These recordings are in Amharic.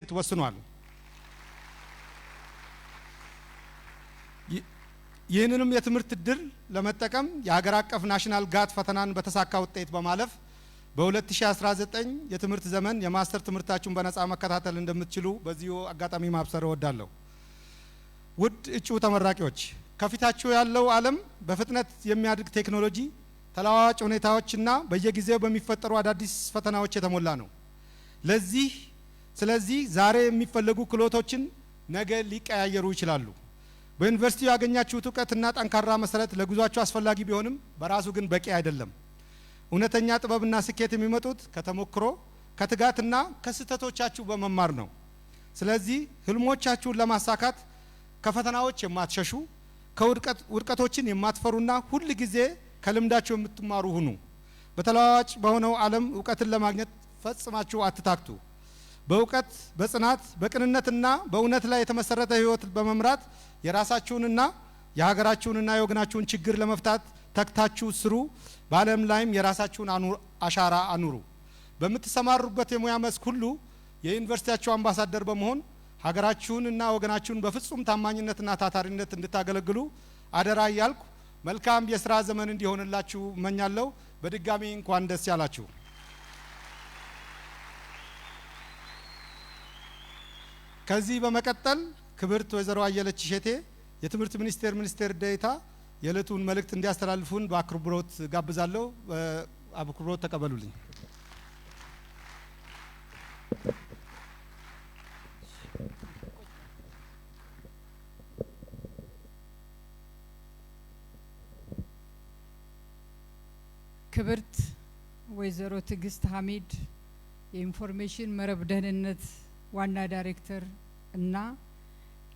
ተወስኗል። ይህንንም የትምህርት እድል ለመጠቀም የሀገር አቀፍ ናሽናል ጋት ፈተናን በተሳካ ውጤት በማለፍ በ2019 የትምህርት ዘመን የማስተር ትምህርታችሁን በነፃ መከታተል እንደምትችሉ በዚሁ አጋጣሚ ማብሰር እወዳለሁ። ውድ እጩ ተመራቂዎች፣ ከፊታችሁ ያለው ዓለም በፍጥነት የሚያድግ ቴክኖሎጂ፣ ተለዋዋጭ ሁኔታዎችና በየጊዜው በሚፈጠሩ አዳዲስ ፈተናዎች የተሞላ ነው። ስለዚህ ዛሬ የሚፈለጉ ክህሎቶችን ነገ ሊቀያየሩ ይችላሉ። በዩኒቨርሲቲው ያገኛችሁት እውቀትና ጠንካራ መሰረት ለጉዟችሁ አስፈላጊ ቢሆንም በራሱ ግን በቂ አይደለም። እውነተኛ ጥበብና ስኬት የሚመጡት ከተሞክሮ፣ ከትጋትና ከስህተቶቻችሁ በመማር ነው። ስለዚህ ህልሞቻችሁን ለማሳካት ከፈተናዎች የማትሸሹ፣ ከውድቀቶችን የማትፈሩና ሁል ጊዜ ከልምዳችሁ የምትማሩ ሁኑ። በተለዋዋጭ በሆነው ዓለም እውቀትን ለማግኘት ፈጽማችሁ አትታክቱ። በእውቀት፣ በጽናት፣ በቅንነትና በእውነት ላይ የተመሰረተ ህይወት በመምራት የራሳችሁንና የሀገራችሁንና የወገናችሁን ችግር ለመፍታት ተግታችሁ ስሩ። በዓለም ላይም የራሳችሁን አሻራ አኑሩ። በምትሰማሩበት የሙያ መስክ ሁሉ የዩኒቨርሲቲያችሁ አምባሳደር በመሆን ሀገራችሁንና ወገናችሁን በፍጹም ታማኝነትና ታታሪነት እንድታገለግሉ አደራ እያልኩ መልካም የሥራ ዘመን እንዲሆንላችሁ እመኛለሁ። በድጋሚ እንኳን ደስ ያላችሁ። ከዚህ በመቀጠል ክብርት ወይዘሮ አየለች እሸቴ የትምህርት ሚኒስቴር ዴኤታ የዕለቱን መልእክት እንዲያስተላልፉን በአክብሮት ጋብዛለሁ። በአክብሮት ተቀበሉልኝ። ክብርት ወይዘሮ ትዕግስት ሐሚድ የኢንፎርሜሽን መረብ ደህንነት ዋና ዳይሬክተር እና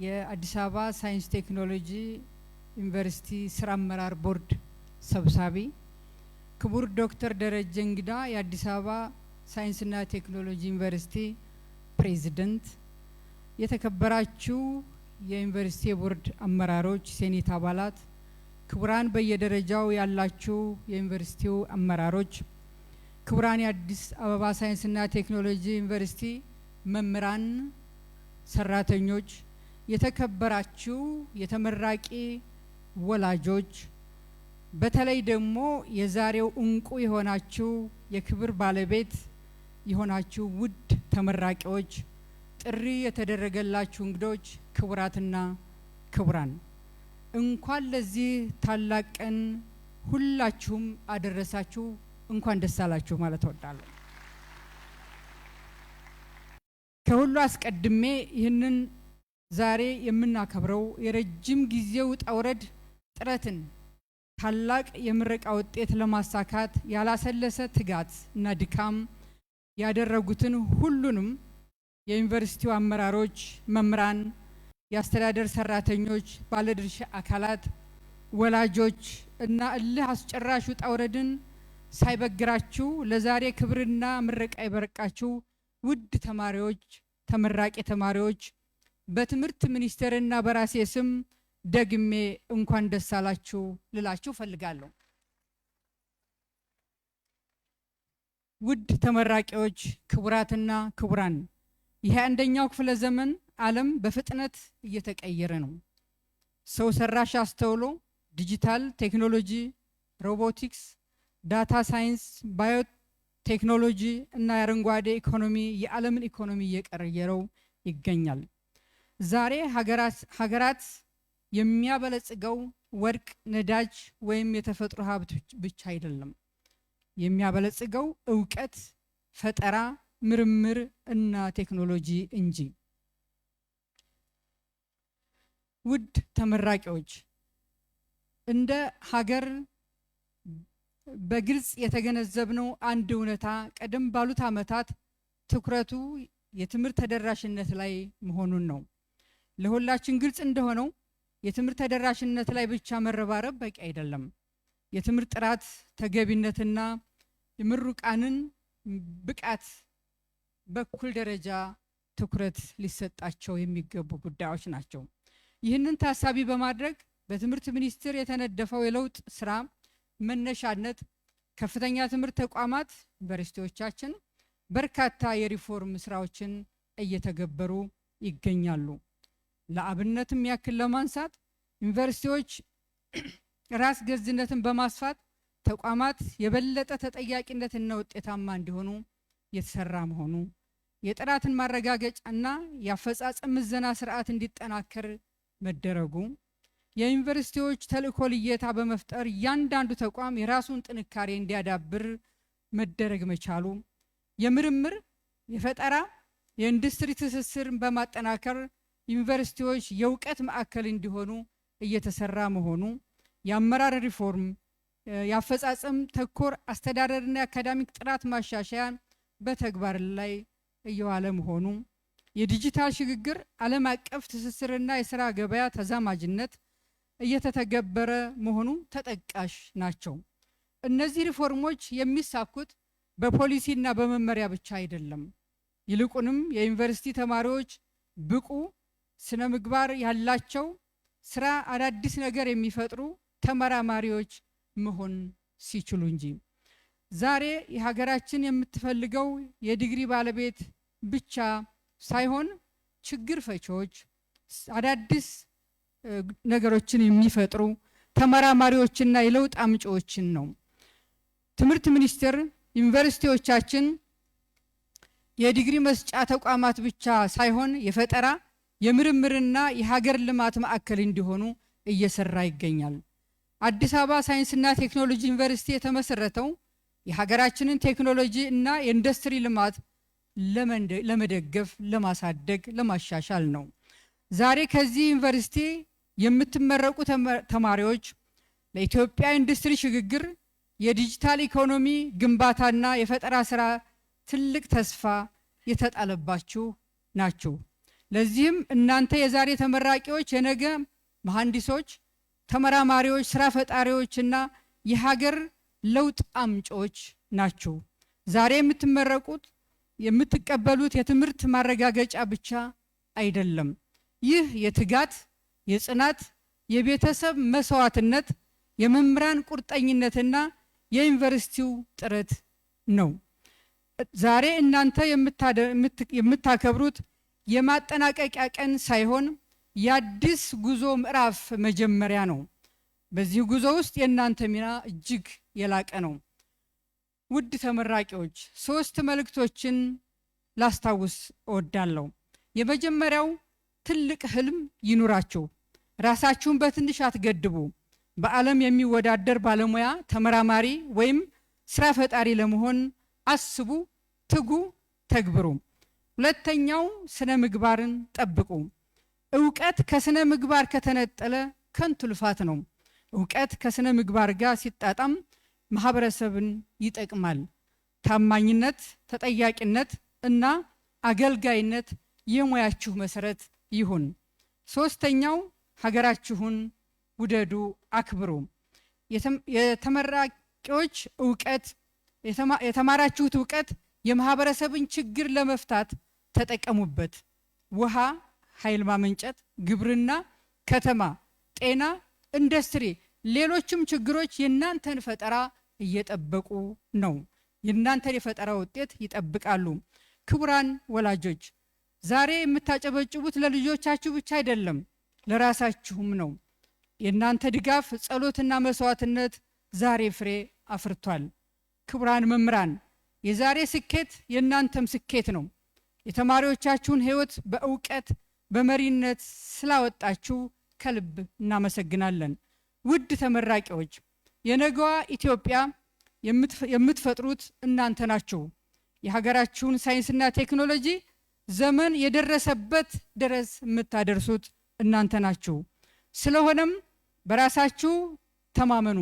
የአዲስ አበባ ሳይንስ ቴክኖሎጂ ዩኒቨርሲቲ ስራ አመራር ቦርድ ሰብሳቢ፣ ክቡር ዶክተር ደረጀ እንግዳ የአዲስ አበባ ሳይንስና ቴክኖሎጂ ዩኒቨርሲቲ ፕሬዝዳንት፣ የተከበራችሁ የዩኒቨርሲቲ ቦርድ አመራሮች፣ ሴኔት አባላት፣ ክቡራን በየደረጃው ያላችሁ የዩኒቨርሲቲው አመራሮች፣ ክቡራን የአዲስ አበባ ሳይንስና ቴክኖሎጂ ዩኒቨርሲቲ መምህራን፣ ሰራተኞች፣ የተከበራችሁ የተመራቂ ወላጆች፣ በተለይ ደግሞ የዛሬው እንቁ የሆናችሁ የክብር ባለቤት የሆናችሁ ውድ ተመራቂዎች፣ ጥሪ የተደረገላችሁ እንግዶች፣ ክቡራትና ክቡራን፣ እንኳን ለዚህ ታላቅ ቀን ሁላችሁም አደረሳችሁ። እንኳን ደስ አላችሁ ማለት እወዳለሁ። ከሁሉ አስቀድሜ ይህንን ዛሬ የምናከብረው የረጅም ጊዜው ውጣ ውረድ ጥረትን ታላቅ የምረቃ ውጤት ለማሳካት ያላሰለሰ ትጋት እና ድካም ያደረጉትን ሁሉንም የዩኒቨርሲቲው አመራሮች፣ መምህራን፣ የአስተዳደር ሰራተኞች፣ ባለድርሻ አካላት፣ ወላጆች እና እልህ አስጨራሽ ውጣ ውረድን ሳይበግራችሁ ለዛሬ ክብርና ምረቃ የበረቃችሁ ውድ ተማሪዎች፣ ተመራቂ ተማሪዎች በትምህርት ሚኒስቴርና በራሴ ስም ደግሜ እንኳን ደስ አላችሁ ልላችሁ ፈልጋለሁ። ውድ ተመራቂዎች፣ ክቡራትና ክቡራን፣ ይሄ አንደኛው ክፍለ ዘመን ዓለም በፍጥነት እየተቀየረ ነው። ሰው ሰራሽ አስተውሎ፣ ዲጂታል ቴክኖሎጂ፣ ሮቦቲክስ፣ ዳታ ሳይንስ፣ ባዮ ቴክኖሎጂ እና የአረንጓዴ ኢኮኖሚ የዓለምን ኢኮኖሚ እየቀየረው ይገኛል። ዛሬ ሀገራት የሚያበለጽገው ወርቅ፣ ነዳጅ ወይም የተፈጥሮ ሀብት ብቻ አይደለም። የሚያበለጽገው እውቀት፣ ፈጠራ፣ ምርምር እና ቴክኖሎጂ እንጂ። ውድ ተመራቂዎች፣ እንደ ሀገር በግልጽ የተገነዘብነው አንድ እውነታ ቀደም ባሉት ዓመታት ትኩረቱ የትምህርት ተደራሽነት ላይ መሆኑን ነው። ለሁላችን ግልጽ እንደሆነው የትምህርት ተደራሽነት ላይ ብቻ መረባረብ በቂ አይደለም። የትምህርት ጥራት፣ ተገቢነትና የምሩቃንን ብቃት በኩል ደረጃ ትኩረት ሊሰጣቸው የሚገቡ ጉዳዮች ናቸው። ይህንን ታሳቢ በማድረግ በትምህርት ሚኒስቴር የተነደፈው የለውጥ ስራ መነሻነት ከፍተኛ ትምህርት ተቋማት ዩኒቨርሲቲዎቻችን በርካታ የሪፎርም ስራዎችን እየተገበሩ ይገኛሉ። ለአብነትም ያክል ለማንሳት ዩኒቨርሲቲዎች ራስ ገዝነትን በማስፋት ተቋማት የበለጠ ተጠያቂነትና ውጤታማ እንዲሆኑ የተሰራ መሆኑ፣ የጥራትን ማረጋገጫና የአፈጻጸም ምዘና ስርዓት እንዲጠናከር መደረጉ፣ የዩኒቨርሲቲዎች ተልእኮ ልየታ በመፍጠር እያንዳንዱ ተቋም የራሱን ጥንካሬ እንዲያዳብር መደረግ መቻሉ፣ የምርምር የፈጠራ የኢንዱስትሪ ትስስርን በማጠናከር ዩኒቨርሲቲዎች የእውቀት ማዕከል እንዲሆኑ እየተሰራ መሆኑ፣ የአመራር ሪፎርም የአፈጻጸም ተኮር አስተዳደርና የአካዳሚክ ጥራት ማሻሻያ በተግባር ላይ እየዋለ መሆኑ፣ የዲጂታል ሽግግር ዓለም አቀፍ ትስስርና የሥራ ገበያ ተዛማጅነት እየተተገበረ መሆኑ ተጠቃሽ ናቸው። እነዚህ ሪፎርሞች የሚሳኩት በፖሊሲና በመመሪያ ብቻ አይደለም። ይልቁንም የዩኒቨርሲቲ ተማሪዎች ብቁ ስነ ምግባር ያላቸው ስራ አዳዲስ ነገር የሚፈጥሩ ተመራማሪዎች መሆን ሲችሉ እንጂ። ዛሬ የሀገራችን የምትፈልገው የዲግሪ ባለቤት ብቻ ሳይሆን ችግር ፈቺዎች፣ አዳዲስ ነገሮችን የሚፈጥሩ ተመራማሪዎችና የለውጥ አምጪዎችን ነው። ትምህርት ሚኒስቴር ዩኒቨርሲቲዎቻችን የዲግሪ መስጫ ተቋማት ብቻ ሳይሆን የፈጠራ የምርምርና የሀገር ልማት ማዕከል እንዲሆኑ እየሰራ ይገኛል። አዲስ አበባ ሳይንስና ቴክኖሎጂ ዩኒቨርሲቲ የተመሰረተው የሀገራችንን ቴክኖሎጂ እና የኢንዱስትሪ ልማት ለመደገፍ፣ ለማሳደግ፣ ለማሻሻል ነው። ዛሬ ከዚህ ዩኒቨርሲቲ የምትመረቁ ተማሪዎች ለኢትዮጵያ ኢንዱስትሪ ሽግግር፣ የዲጂታል ኢኮኖሚ ግንባታና የፈጠራ ስራ ትልቅ ተስፋ የተጣለባችሁ ናችሁ። ለዚህም እናንተ የዛሬ ተመራቂዎች የነገ መሐንዲሶች፣ ተመራማሪዎች፣ ስራ ፈጣሪዎችና የሀገር ለውጥ አምጪዎች ናችሁ። ዛሬ የምትመረቁት የምትቀበሉት የትምህርት ማረጋገጫ ብቻ አይደለም። ይህ የትጋት፣ የጽናት፣ የቤተሰብ መስዋዕትነት፣ የመምህራን ቁርጠኝነትና የዩኒቨርሲቲው ጥረት ነው። ዛሬ እናንተ የምታከብሩት የማጠናቀቂያ ቀን ሳይሆን የአዲስ ጉዞ ምዕራፍ መጀመሪያ ነው። በዚህ ጉዞ ውስጥ የእናንተ ሚና እጅግ የላቀ ነው። ውድ ተመራቂዎች 3 መልእክቶችን ላስታውስ እወዳለሁ። የመጀመሪያው ትልቅ ህልም ይኑራችሁ። ራሳችሁን በትንሽ አትገድቡ። በዓለም የሚወዳደር ባለሙያ፣ ተመራማሪ ወይም ስራ ፈጣሪ ለመሆን አስቡ፣ ትጉ፣ ተግብሩ። ሁለተኛው ስነ ምግባርን ጠብቁ። እውቀት ከስነ ምግባር ከተነጠለ ከንቱ ልፋት ነው። እውቀት ከስነ ምግባር ጋር ሲጣጣም ማህበረሰብን ይጠቅማል። ታማኝነት፣ ተጠያቂነት እና አገልጋይነት የሙያችሁ መሰረት ይሁን። ሶስተኛው ሀገራችሁን ውደዱ፣ አክብሩ። የተመራቂዎች እውቀት የተማራችሁት እውቀት የማህበረሰብን ችግር ለመፍታት ተጠቀሙበት። ውሃ፣ ኃይል ማመንጨት፣ ግብርና፣ ከተማ፣ ጤና፣ ኢንዱስትሪ፣ ሌሎችም ችግሮች የናንተን ፈጠራ እየጠበቁ ነው። የናንተን የፈጠራ ውጤት ይጠብቃሉ። ክቡራን ወላጆች ዛሬ የምታጨበጭቡት ለልጆቻችሁ ብቻ አይደለም፣ ለራሳችሁም ነው። የናንተ ድጋፍ፣ ጸሎትና መስዋዕትነት ዛሬ ፍሬ አፍርቷል። ክቡራን መምህራን የዛሬ ስኬት የናንተም ስኬት ነው። የተማሪዎቻችሁን ህይወት በእውቀት በመሪነት ስላወጣችሁ ከልብ እናመሰግናለን። ውድ ተመራቂዎች የነገዋ ኢትዮጵያ የምትፈጥሩት እናንተ ናችሁ። የሀገራችሁን ሳይንስና ቴክኖሎጂ ዘመን የደረሰበት ድረስ የምታደርሱት እናንተ ናችሁ። ስለሆነም በራሳችሁ ተማመኑ፣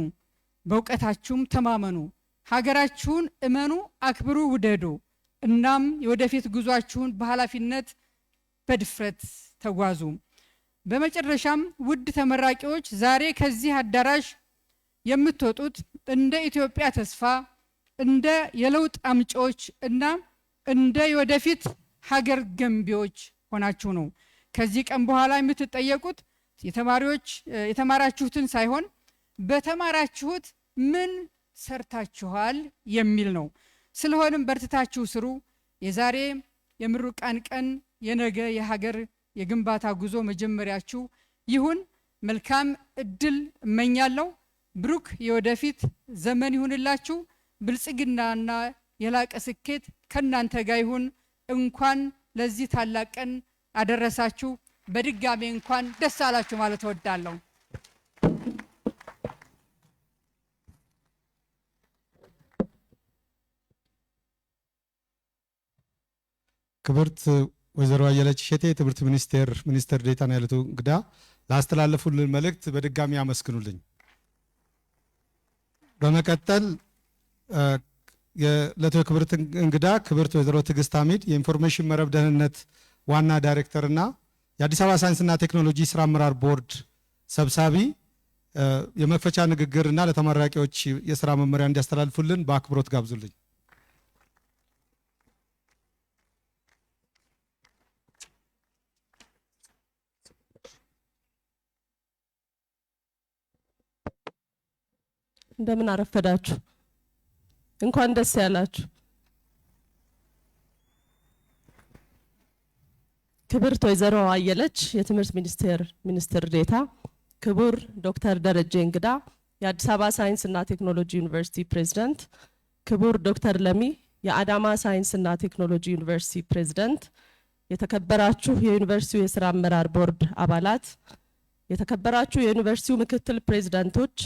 በእውቀታችሁም ተማመኑ። ሀገራችሁን እመኑ፣ አክብሩ፣ ውደዱ። እናም የወደፊት ጉዟችሁን በኃላፊነት በድፍረት ተጓዙ። በመጨረሻም ውድ ተመራቂዎች ዛሬ ከዚህ አዳራሽ የምትወጡት እንደ ኢትዮጵያ ተስፋ፣ እንደ የለውጥ አምጪዎች እና እንደ የወደፊት ሀገር ገንቢዎች ሆናችሁ ነው። ከዚህ ቀን በኋላ የምትጠየቁት የተማራችሁትን ሳይሆን በተማራችሁት ምን ሰርታችኋል የሚል ነው። ስለሆነም በርትታችሁ ስሩ። የዛሬ የምሩቃን ቀን የነገ የሀገር የግንባታ ጉዞ መጀመሪያችሁ ይሁን። መልካም እድል እመኛለሁ። ብሩክ የወደፊት ዘመን ይሁንላችሁ። ብልጽግናና የላቀ ስኬት ከናንተ ጋር ይሁን። እንኳን ለዚህ ታላቅ ቀን አደረሳችሁ። በድጋሜ እንኳን ደስ አላችሁ ማለት እወዳለሁ። ክብርት ወይዘሮ አየለች እሸቴ የትምህርት ሚኒስቴር ዴኤታና የዕለቱ እንግዳ ላስተላለፉልን መልእክት በድጋሚ አመስግኑልኝ። በመቀጠል የዕለቱ የክብርት እንግዳ ክብርት ወይዘሮ ትዕግስት ሐሚድ የኢንፎርሜሽን መረብ ደህንነት ዋና ዳይሬክተርና የአዲስ አበባ ሳይንስና ቴክኖሎጂ ስራ አመራር ቦርድ ሰብሳቢ የመክፈቻ ንግግርና ለተመራቂዎች የስራ መመሪያ እንዲያስተላልፉልን በአክብሮት ጋብዙልኝ። እንደምን አረፈዳችሁ። እንኳን ደስ ያላችሁ። ክብርት ወይዘሮ አየለች የትምህርት ሚኒስትር ዴኤታ፣ ክቡር ዶክተር ደረጀ እንግዳ የአዲስ አበባ ሳይንስና ቴክኖሎጂ ዩኒቨርሲቲ ፕሬዝዳንት፣ ክቡር ዶክተር ለሚ የአዳማ ሳይንስና ቴክኖሎጂ ዩኒቨርሲቲ ፕሬዝዳንት፣ የተከበራችሁ የዩኒቨርሲቲው የስራ አመራር ቦርድ አባላት፣ የተከበራችሁ የዩኒቨርሲቲው ምክትል ፕሬዝዳንቶች፣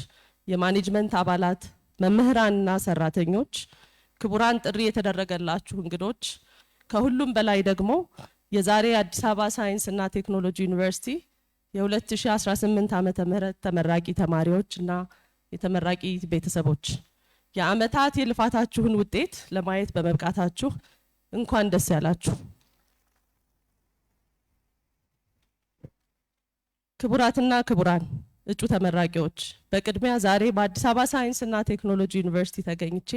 የማኔጅመንት አባላት፣ መምህራንና ሰራተኞች፣ ክቡራን ጥሪ የተደረገላችሁ እንግዶች፣ ከሁሉም በላይ ደግሞ የዛሬ አዲስ አበባ ሳይንስና ቴክኖሎጂ ዩኒቨርሲቲ የ2018 ዓመተ ምህረት ተመራቂ ተማሪዎች እና የተመራቂ ቤተሰቦች የአመታት የልፋታችሁን ውጤት ለማየት በመብቃታችሁ እንኳን ደስ ያላችሁ። ክቡራትና ክቡራን እጩ ተመራቂዎች፣ በቅድሚያ ዛሬ በአዲስ አበባ ሳይንስና ቴክኖሎጂ ዩኒቨርሲቲ ተገኝቼ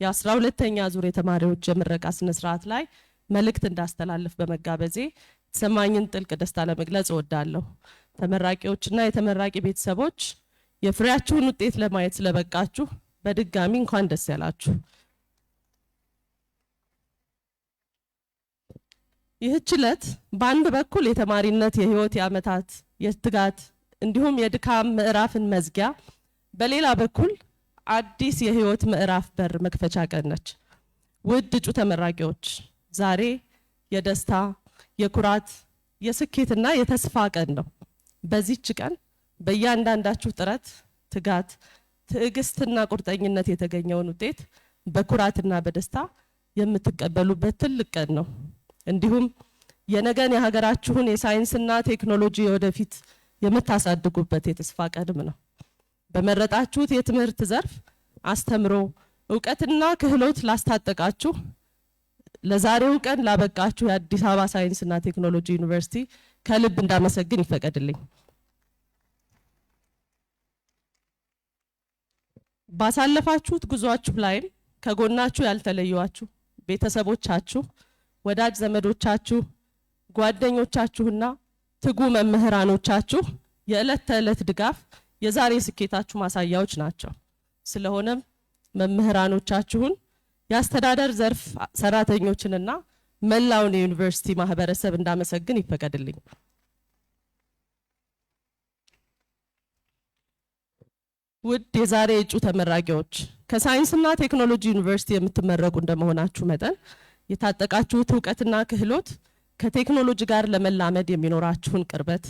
የ12ኛ ዙር የተማሪዎች የምረቃ ስነ ስርዓት ላይ መልእክት እንዳስተላልፍ በመጋበዜ የተሰማኝን ጥልቅ ደስታ ለመግለጽ እወዳለሁ። ተመራቂዎችና የተመራቂ ቤተሰቦች የፍሬያችሁን ውጤት ለማየት ስለበቃችሁ በድጋሚ እንኳን ደስ ያላችሁ። ይህች ዕለት በአንድ በኩል የተማሪነት የህይወት የአመታት የትጋት እንዲሁም የድካም ምዕራፍን መዝጊያ፣ በሌላ በኩል አዲስ የህይወት ምዕራፍ በር መክፈቻ ቀን ነች። ውድ እጩ ተመራቂዎች፣ ዛሬ የደስታ የኩራት የስኬትና የተስፋ ቀን ነው። በዚህች ቀን በእያንዳንዳችሁ ጥረት፣ ትጋት፣ ትዕግስትና ቁርጠኝነት የተገኘውን ውጤት በኩራትና በደስታ የምትቀበሉበት ትልቅ ቀን ነው። እንዲሁም የነገን የሀገራችሁን የሳይንስና ቴክኖሎጂ ወደፊት የምታሳድጉበት የተስፋ ቀንም ነው። በመረጣችሁት የትምህርት ዘርፍ አስተምሮ እውቀትና ክህሎት ላስታጠቃችሁ፣ ለዛሬው ቀን ላበቃችሁ የአዲስ አበባ ሳይንስና ቴክኖሎጂ ዩኒቨርሲቲ ከልብ እንዳመሰግን ይፈቀድልኝ። ባሳለፋችሁት ጉዟችሁ ላይም ከጎናችሁ ያልተለዩዋችሁ ቤተሰቦቻችሁ፣ ወዳጅ ዘመዶቻችሁ፣ ጓደኞቻችሁና ትጉ መምህራኖቻችሁ የዕለት ተዕለት ድጋፍ የዛሬ ስኬታችሁ ማሳያዎች ናቸው። ስለሆነም መምህራኖቻችሁን፣ የአስተዳደር ዘርፍ ሰራተኞችንና መላውን የዩኒቨርሲቲ ማህበረሰብ እንዳመሰግን ይፈቀድልኝ። ውድ የዛሬ እጩ ተመራቂዎች፣ ከሳይንስና ቴክኖሎጂ ዩኒቨርሲቲ የምትመረቁ እንደመሆናችሁ መጠን የታጠቃችሁት እውቀትና ክህሎት ከቴክኖሎጂ ጋር ለመላመድ የሚኖራችሁን ቅርበት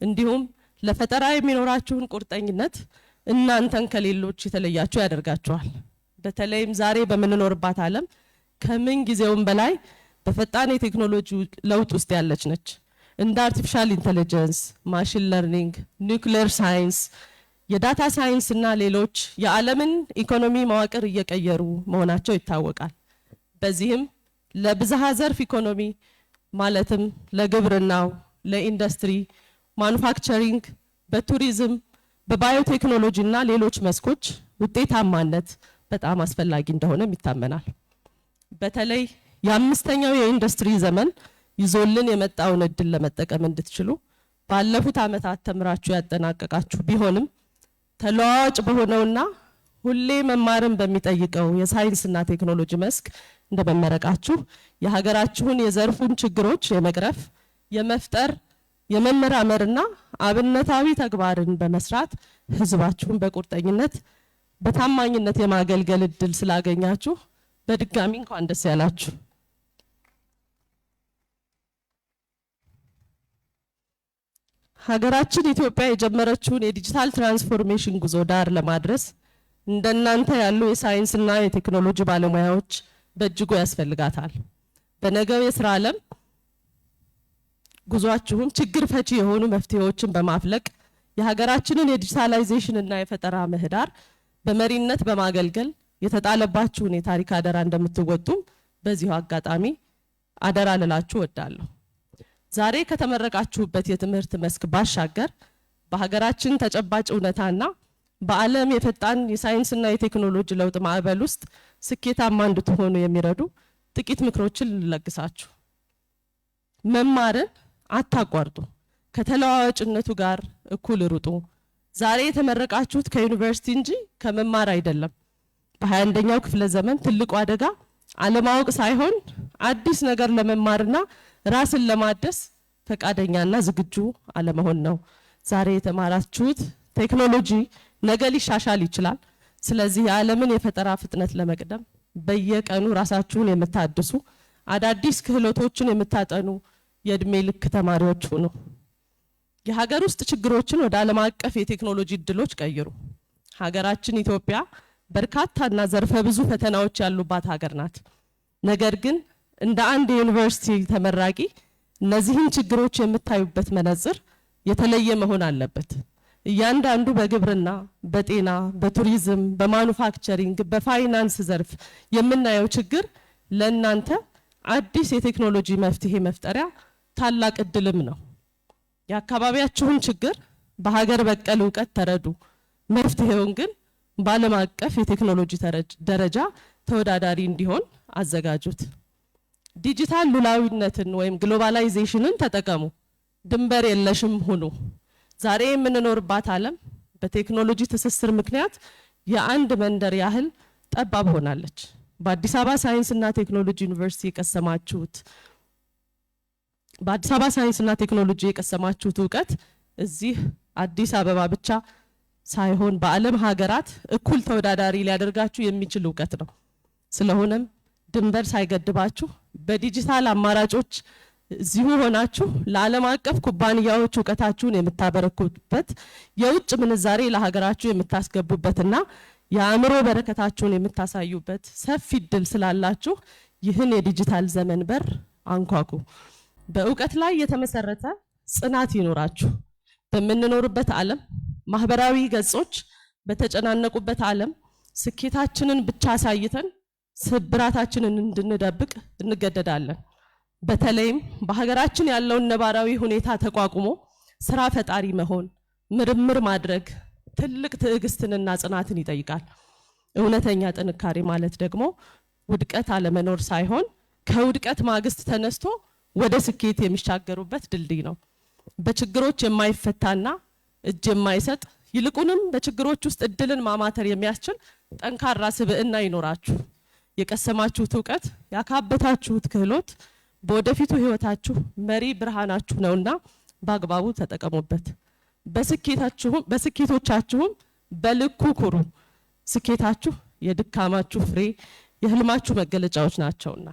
እንዲሁም ለፈጠራ የሚኖራችሁን ቁርጠኝነት እናንተን ከሌሎች የተለያችሁ ያደርጋችኋል። በተለይም ዛሬ በምንኖርባት ዓለም ከምን ጊዜውም በላይ በፈጣን የቴክኖሎጂ ለውጥ ውስጥ ያለች ነች። እንደ አርቲፊሻል ኢንተለጀንስ፣ ማሽን ለርኒንግ፣ ኒውክሌር ሳይንስ፣ የዳታ ሳይንስ እና ሌሎች የዓለምን ኢኮኖሚ መዋቅር እየቀየሩ መሆናቸው ይታወቃል። በዚህም ለብዝሃ ዘርፍ ኢኮኖሚ ማለትም ለግብርናው፣ ለኢንዱስትሪ፣ ማኑፋክቸሪንግ፣ በቱሪዝም፣ በባዮቴክኖሎጂ እና ሌሎች መስኮች ውጤታማነት በጣም አስፈላጊ እንደሆነም ይታመናል። በተለይ የአምስተኛው የኢንዱስትሪ ዘመን ይዞልን የመጣውን እድል ለመጠቀም እንድትችሉ ባለፉት ዓመታት ተምራችሁ ያጠናቀቃችሁ ቢሆንም ተለዋዋጭ በሆነውና ሁሌ መማርን በሚጠይቀው የሳይንስና ቴክኖሎጂ መስክ እንደመመረቃችሁ የሀገራችሁን የዘርፉን ችግሮች የመቅረፍ የመፍጠር የመመራመርና አብነታዊ ተግባርን በመስራት ህዝባችሁን በቁርጠኝነት በታማኝነት የማገልገል እድል ስላገኛችሁ በድጋሚ እንኳን ደስ ያላችሁ። ሀገራችን ኢትዮጵያ የጀመረችውን የዲጂታል ትራንስፎርሜሽን ጉዞ ዳር ለማድረስ እንደናንተ ያሉ የሳይንስና የቴክኖሎጂ ባለሙያዎች በእጅጉ ያስፈልጋታል። በነገው የስራ ዓለም ጉዟችሁም ችግር ፈቺ የሆኑ መፍትሄዎችን በማፍለቅ የሀገራችንን የዲጂታላይዜሽን እና የፈጠራ ምህዳር በመሪነት በማገልገል የተጣለባችሁን የታሪክ አደራ እንደምትወጡም በዚሁ አጋጣሚ አደራ ልላችሁ እወዳለሁ። ዛሬ ከተመረቃችሁበት የትምህርት መስክ ባሻገር በሀገራችን ተጨባጭ እውነታና በዓለም የፈጣን የሳይንስና የቴክኖሎጂ ለውጥ ማዕበል ውስጥ ስኬታማ እንድትሆኑ የሚረዱ ጥቂት ምክሮችን ልለግሳችሁ። መማርን አታቋርጡ። ከተለዋዋጭነቱ ጋር እኩል ሩጡ። ዛሬ የተመረቃችሁት ከዩኒቨርሲቲ እንጂ ከመማር አይደለም። በ21ኛው ክፍለ ዘመን ትልቁ አደጋ አለማወቅ ሳይሆን አዲስ ነገር ለመማርና ራስን ለማደስ ፈቃደኛና ዝግጁ አለመሆን ነው። ዛሬ የተማራችሁት ቴክኖሎጂ ነገ ሊሻሻል ይችላል። ስለዚህ የዓለምን የፈጠራ ፍጥነት ለመቅደም በየቀኑ ራሳችሁን የምታድሱ አዳዲስ ክህሎቶችን የምታጠኑ የእድሜ ልክ ተማሪዎች ሁኑ። የሀገር ውስጥ ችግሮችን ወደ ዓለም አቀፍ የቴክኖሎጂ እድሎች ቀይሩ። ሀገራችን ኢትዮጵያ በርካታና ዘርፈ ብዙ ፈተናዎች ያሉባት ሀገር ናት። ነገር ግን እንደ አንድ የዩኒቨርሲቲ ተመራቂ እነዚህን ችግሮች የምታዩበት መነጽር የተለየ መሆን አለበት። እያንዳንዱ በግብርና፣ በጤና፣ በቱሪዝም፣ በማኑፋክቸሪንግ፣ በፋይናንስ ዘርፍ የምናየው ችግር ለእናንተ አዲስ የቴክኖሎጂ መፍትሄ መፍጠሪያ ታላቅ እድልም ነው። የአካባቢያችሁን ችግር በሀገር በቀል እውቀት ተረዱ። መፍትሄውን ግን በዓለም አቀፍ የቴክኖሎጂ ደረጃ ተወዳዳሪ እንዲሆን አዘጋጁት። ዲጂታል ሉላዊነትን ወይም ግሎባላይዜሽንን ተጠቀሙ። ድንበር የለሽም ሁኑ። ዛሬ የምንኖርባት ዓለም በቴክኖሎጂ ትስስር ምክንያት የአንድ መንደር ያህል ጠባብ ሆናለች። በአዲስ አበባ ሳይንስና ቴክኖሎጂ ዩኒቨርሲቲ የቀሰማችሁት እውቀት እዚህ አዲስ አበባ ብቻ ሳይሆን በዓለም ሀገራት እኩል ተወዳዳሪ ሊያደርጋችሁ የሚችል እውቀት ነው። ስለሆነም ድንበር ሳይገድባችሁ በዲጂታል አማራጮች እዚሁ ሆናችሁ ለዓለም አቀፍ ኩባንያዎች እውቀታችሁን የምታበረክቱበት፣ የውጭ ምንዛሬ ለሀገራችሁ የምታስገቡበትና የአእምሮ በረከታችሁን የምታሳዩበት ሰፊ እድል ስላላችሁ ይህን የዲጂታል ዘመን በር አንኳኩ። በእውቀት ላይ የተመሰረተ ጽናት ይኖራችሁ። በምንኖርበት ዓለም ማህበራዊ ገጾች በተጨናነቁበት ዓለም ስኬታችንን ብቻ አሳይተን ስብራታችንን እንድንደብቅ እንገደዳለን። በተለይም በሀገራችን ያለውን ነባራዊ ሁኔታ ተቋቁሞ ስራ ፈጣሪ መሆን፣ ምርምር ማድረግ ትልቅ ትዕግስትንና ጽናትን ይጠይቃል። እውነተኛ ጥንካሬ ማለት ደግሞ ውድቀት አለመኖር ሳይሆን ከውድቀት ማግስት ተነስቶ ወደ ስኬት የሚሻገሩበት ድልድይ ነው። በችግሮች የማይፈታና እጅ የማይሰጥ ይልቁንም በችግሮች ውስጥ እድልን ማማተር የሚያስችል ጠንካራ ስብዕና ይኖራችሁ። የቀሰማችሁት እውቀት፣ ያካበታችሁት ክህሎት በወደፊቱ ህይወታችሁ መሪ ብርሃናችሁ ነውና በአግባቡ ተጠቀሙበት። በስኬቶቻችሁም በልኩ ኩሩ። ስኬታችሁ የድካማችሁ ፍሬ፣ የህልማችሁ መገለጫዎች ናቸውና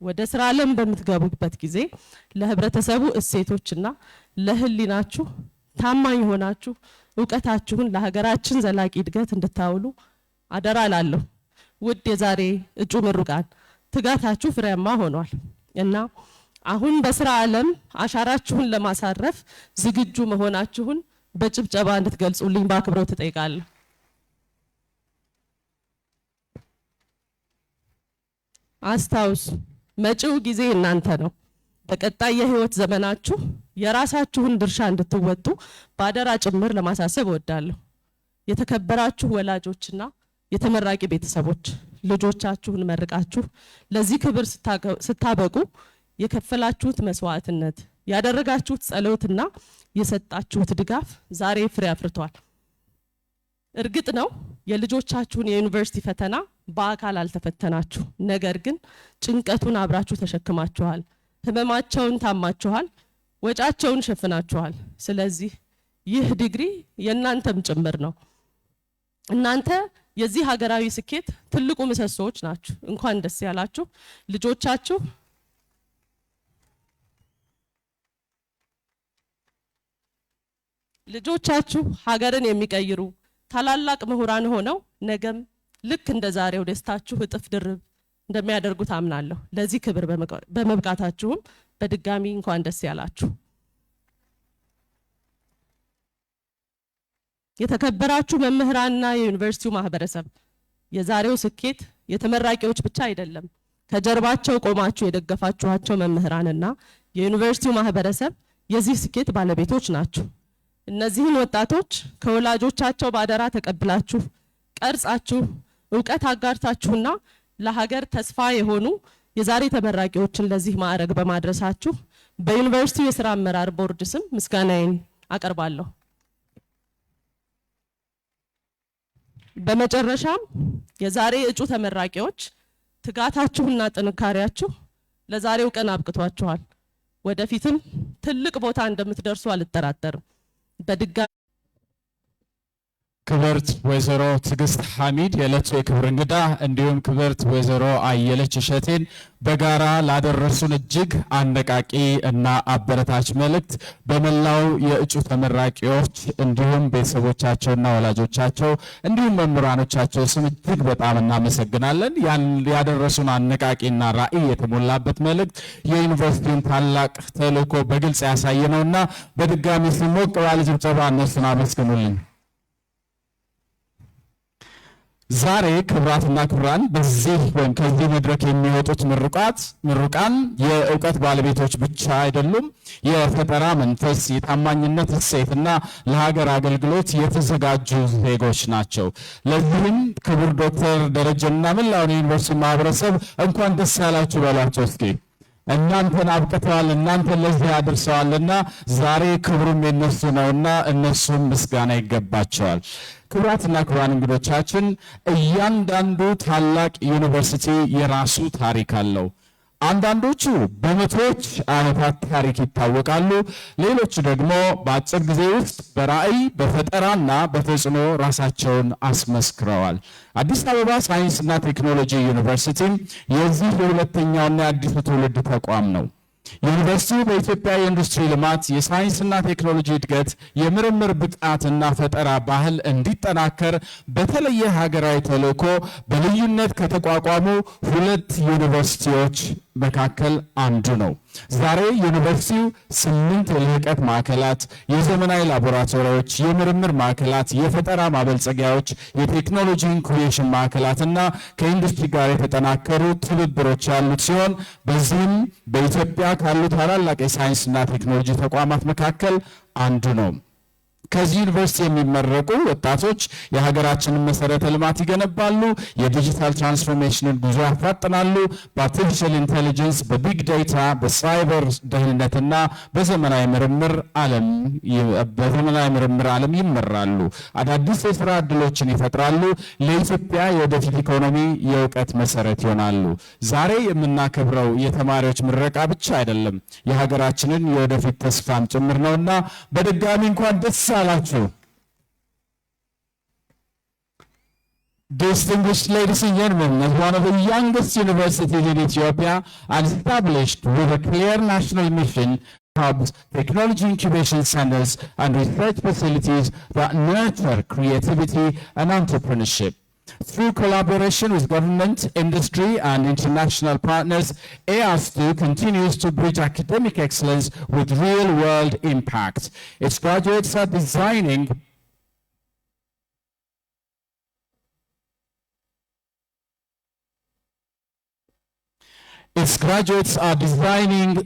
ወደ ስራ ዓለም በምትገቡበት ጊዜ ለህብረተሰቡ እሴቶችና ለህሊናችሁ ታማኝ ሆናችሁ እውቀታችሁን ለሀገራችን ዘላቂ እድገት እንድታውሉ አደራ እላለሁ። ውድ የዛሬ እጩ ምሩቃን ትጋታችሁ ፍሬያማ ሆኗል እና አሁን በስራ ዓለም አሻራችሁን ለማሳረፍ ዝግጁ መሆናችሁን በጭብጨባ እንድትገልጹልኝ በአክብሮት እጠይቃለሁ። አስታውሱ፣ መጪው ጊዜ እናንተ ነው። በቀጣይ የህይወት ዘመናችሁ የራሳችሁን ድርሻ እንድትወጡ ባደራ ጭምር ለማሳሰብ እወዳለሁ። የተከበራችሁ ወላጆችና የተመራቂ ቤተሰቦች ልጆቻችሁን መርቃችሁ ለዚህ ክብር ስታበቁ የከፈላችሁት መስዋዕትነት፣ ያደረጋችሁት ጸሎትና የሰጣችሁት ድጋፍ ዛሬ ፍሬ አፍርቷል። እርግጥ ነው የልጆቻችሁን የዩኒቨርሲቲ ፈተና በአካል አልተፈተናችሁ፣ ነገር ግን ጭንቀቱን አብራችሁ ተሸክማችኋል፣ ህመማቸውን ታማችኋል፣ ወጫቸውን ሸፍናችኋል። ስለዚህ ይህ ዲግሪ የእናንተም ጭምር ነው። እናንተ የዚህ ሀገራዊ ስኬት ትልቁ ምሰሶዎች ናችሁ። እንኳን ደስ ያላችሁ። ልጆቻችሁ ሀገርን የሚቀይሩ ታላላቅ ምሁራን ሆነው ነገም ልክ እንደ ዛሬው ደስታችሁ እጥፍ ድርብ እንደሚያደርጉት አምናለሁ። ለዚህ ክብር በመብቃታችሁም በድጋሚ እንኳን ደስ ያላችሁ። የተከበራችሁ መምህራንና የዩኒቨርሲቲው ማህበረሰብ፣ የዛሬው ስኬት የተመራቂዎች ብቻ አይደለም። ከጀርባቸው ቆማችሁ የደገፋችኋቸው መምህራንና የዩኒቨርሲቲው ማህበረሰብ የዚህ ስኬት ባለቤቶች ናቸው። እነዚህን ወጣቶች ከወላጆቻቸው ባደራ ተቀብላችሁ ቀርጻችሁ እውቀት አጋርታችሁና ለሀገር ተስፋ የሆኑ የዛሬ ተመራቂዎችን ለዚህ ማዕረግ በማድረሳችሁ በዩኒቨርሲቲው የሥራ አመራር ቦርድ ስም ምስጋናዬን አቀርባለሁ። በመጨረሻም የዛሬ እጩ ተመራቂዎች ትጋታችሁና ጥንካሬያችሁ ለዛሬው ቀን አብቅቷችኋል። ወደፊትም ትልቅ ቦታ እንደምትደርሱ አልጠራጠርም። በድጋሚ ክብርት ወይዘሮ ትዕግስት ሐሚድ የዕለቱ የክብር እንግዳ እንዲሁም ክብርት ወይዘሮ አየለች እሸቴን በጋራ ላደረሱን እጅግ አነቃቂ እና አበረታች መልእክት በመላው የእጩ ተመራቂዎች እንዲሁም ቤተሰቦቻቸውና ወላጆቻቸው እንዲሁም መምህራኖቻቸው ስም እጅግ በጣም እናመሰግናለን። ያደረሱን አነቃቂና ራዕይ የተሞላበት መልእክት የዩኒቨርሲቲውን ታላቅ ተልዕኮ በግልጽ ያሳየ ነውና በድጋሚ ሞቅ ባለ ጭብጨባ እነሱን አመስግኑልኝ። ዛሬ ክብራትና ክብራን በዚህ ወይም ከዚህ መድረክ የሚወጡት ምሩቃን የእውቀት ባለቤቶች ብቻ አይደሉም። የፈጠራ መንፈስ፣ የታማኝነት እሴትና ለሀገር አገልግሎት የተዘጋጁ ዜጎች ናቸው። ለዚህም ክቡር ዶክተር ደረጀና መላውን የዩኒቨርሲቲ ማህበረሰብ እንኳን ደስ ያላችሁ በሏቸው እስኪ። እናንተን አብቅተዋል፣ እናንተን ለዚህ አድርሰዋልና ዛሬ ክብሩም የነሱ ነውና እነሱም ምስጋና ይገባቸዋል። ክቡራትና ክቡራን እንግዶቻችን፣ እያንዳንዱ ታላቅ ዩኒቨርሲቲ የራሱ ታሪክ አለው። አንዳንዶቹ በመቶዎች ዓመታት ታሪክ ይታወቃሉ። ሌሎቹ ደግሞ በአጭር ጊዜ ውስጥ በራዕይ በፈጠራና በተጽዕኖ ራሳቸውን አስመስክረዋል። አዲስ አበባ ሳይንስና ቴክኖሎጂ ዩኒቨርሲቲ የዚህ የሁለተኛውና የአዲሱ ትውልድ ተቋም ነው። ዩኒቨርሲቲው በኢትዮጵያ የኢንዱስትሪ ልማት፣ የሳይንስና ቴክኖሎጂ እድገት፣ የምርምር ብቃትና ፈጠራ ባህል እንዲጠናከር በተለየ ሀገራዊ ተልዕኮ በልዩነት ከተቋቋሙ 2 ዩኒቨርሲቲዎች መካከል አንዱ ነው። ዛሬ ዩኒቨርሲቲው 8 የልህቀት ማዕከላት፣ የዘመናዊ ላቦራቶሪዎች፣ የምርምር ማዕከላት፣ የፈጠራ ማበልጸጊያዎች፣ የቴክኖሎጂ ኢንኩቤሽን ማዕከላትና ከኢንዱስትሪ ጋር የተጠናከሩ ትብብሮች ያሉት ሲሆን በዚህም በኢትዮጵያ ካሉ ታላላቅ የሳይንስና ቴክኖሎጂ ተቋማት መካከል አንዱ ነው። ከዚህ ዩኒቨርሲቲ የሚመረቁ ወጣቶች የሀገራችንን መሰረተ ልማት ይገነባሉ፣ የዲጂታል ትራንስፎርሜሽንን ጉዞ ያፋጥናሉ፣ በአርቲፊሻል ኢንቴሊጀንስ፣ በቢግ ዴታ፣ በሳይበር ደህንነትና በዘመናዊ ምርምር ዓለም ይመራሉ። አዳዲስ የስራ ዕድሎችን ይፈጥራሉ፣ ለኢትዮጵያ የወደፊት ኢኮኖሚ የእውቀት መሰረት ይሆናሉ። ዛሬ የምናከብረው የተማሪዎች ምረቃ ብቻ አይደለም፣ የሀገራችንን የወደፊት ተስፋም ጭምር ነውና በድጋሚ እንኳን ደስ አላችሁ። Distinguished ladies and gentlemen, as one of the youngest universities in Ethiopia and established with a clear national mission, hubs, technology incubation centers and research facilities that nurture creativity and entrepreneurship. Through collaboration with government, industry and international partners, ASTU continues to bridge academic excellence with real-world impact. Its graduates are designing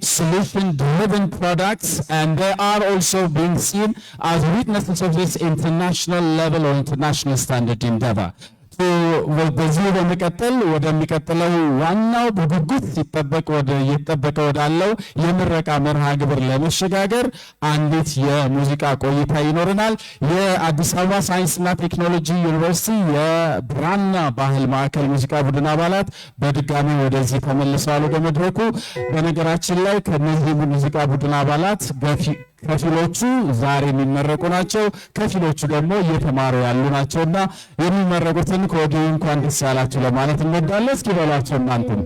solution-driven products, and they are also being seen as witnesses of this international level or international standard endeavor. በዚህ በመቀጠል ወደሚቀጥለው ዋናው በጉጉት እየተጠበቀ ወዳለው የምረቃ መርሃ ግብር ለመሸጋገር አንዲት የሙዚቃ ቆይታ ይኖረናል። የአዲስ አበባ ሳይንስና ቴክኖሎጂ ዩኒቨርሲቲ የብራና ባህል ማዕከል ሙዚቃ ቡድን አባላት በድጋሚ ወደዚህ ተመልሰዋል ወደ መድረኩ። በነገራችን ላይ ከነዚህ ሙዚቃ ቡድን አባላት ከፊሎቹ ዛሬ የሚመረቁ ናቸው፣ ከፊሎቹ ደግሞ እየተማሩ ያሉ ናቸውና የሚመረቁትን ከወዲሁ እንኳን ደስ ያላችሁ ለማለት እንወዳለን። እስኪ በሏቸው እናንተም።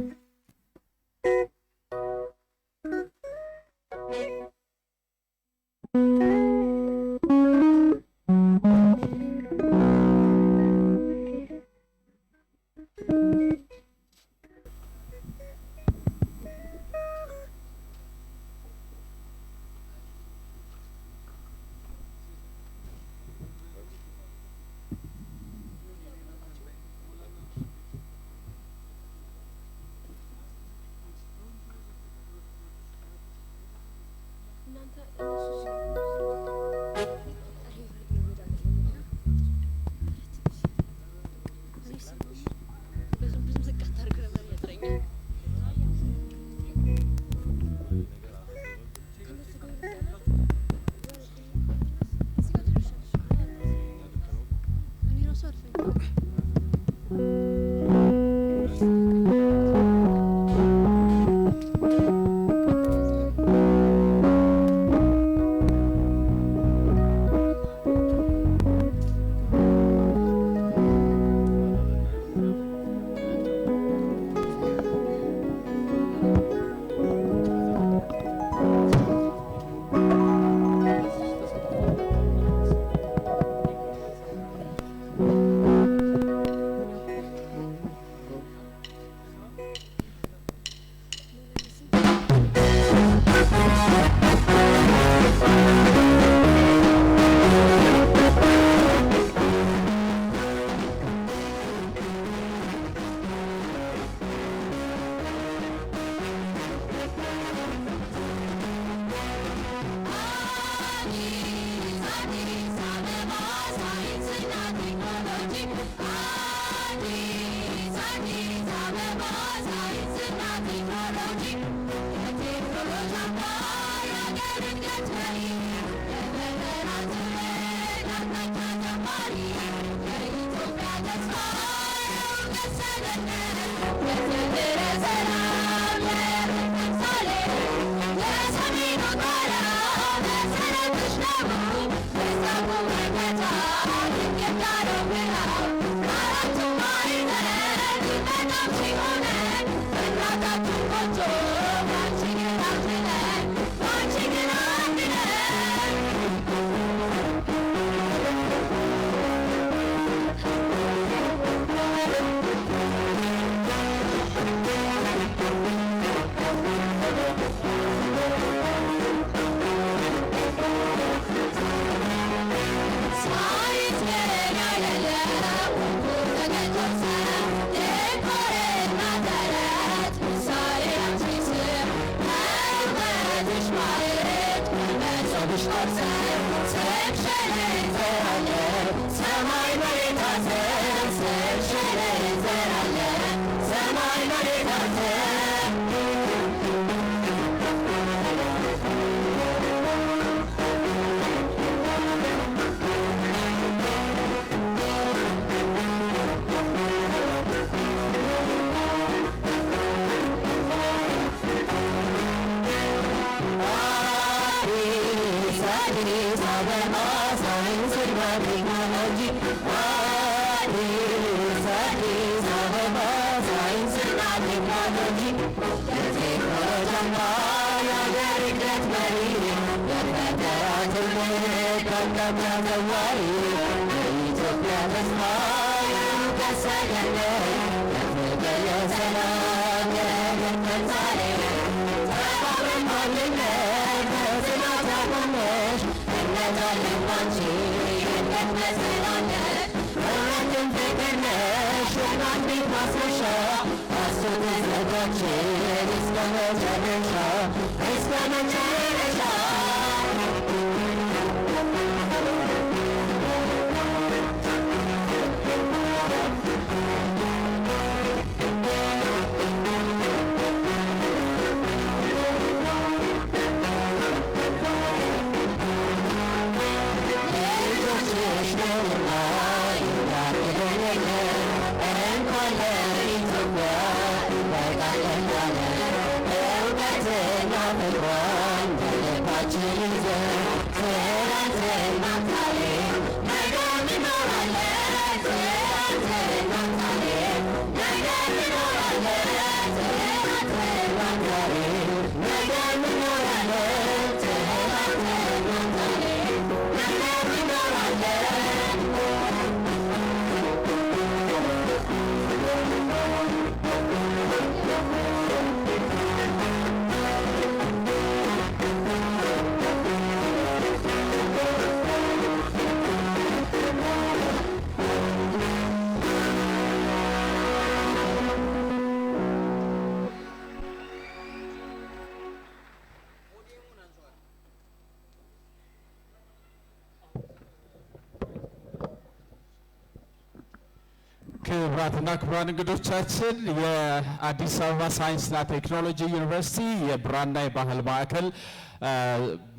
ክቡራትና ክቡራን እንግዶቻችን የአዲስ አበባ ሳይንስና ቴክኖሎጂ ዩኒቨርሲቲ የብራና የባህል ማዕከል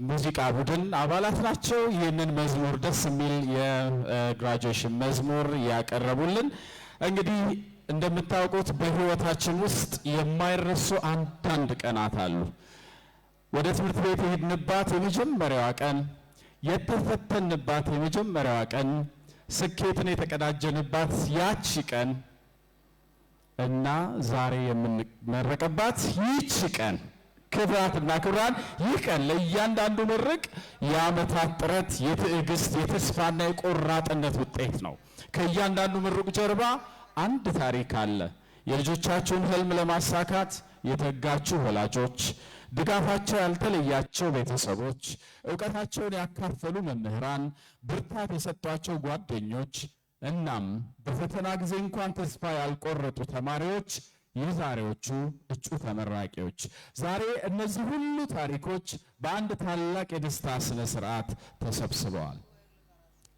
ሙዚቃ ቡድን አባላት ናቸው። ይህንን መዝሙር ደስ የሚል የግራጁዌሽን መዝሙር ያቀረቡልን። እንግዲህ እንደምታውቁት በህይወታችን ውስጥ የማይረሱ አንዳንድ ቀናት አሉ። ወደ ትምህርት ቤት የሄድንባት የመጀመሪያዋ ቀን፣ የተፈተንባት የመጀመሪያዋ ቀን፣ ስኬትን የተቀዳጀንባት ያቺ ቀን እና ዛሬ የምንመረቅባት ይቺ ቀን። ክቡራትና ክቡራን፣ ይህ ቀን ለእያንዳንዱ ምርቅ የዓመታት ጥረት፣ የትዕግስት፣ የተስፋና የቆራጥነት ውጤት ነው። ከእያንዳንዱ ምሩቅ ጀርባ አንድ ታሪክ አለ። የልጆቻችሁን ህልም ለማሳካት የተጋችሁ ወላጆች፣ ድጋፋቸው ያልተለያቸው ቤተሰቦች፣ ዕውቀታቸውን ያካፈሉ መምህራን፣ ብርታት የሰጧቸው ጓደኞች፣ እናም በፈተና ጊዜ እንኳን ተስፋ ያልቆረጡ ተማሪዎች የዛሬዎቹ እጩ ተመራቂዎች። ዛሬ እነዚህ ሁሉ ታሪኮች በአንድ ታላቅ የደስታ ስነ ስርዓት ተሰብስበዋል።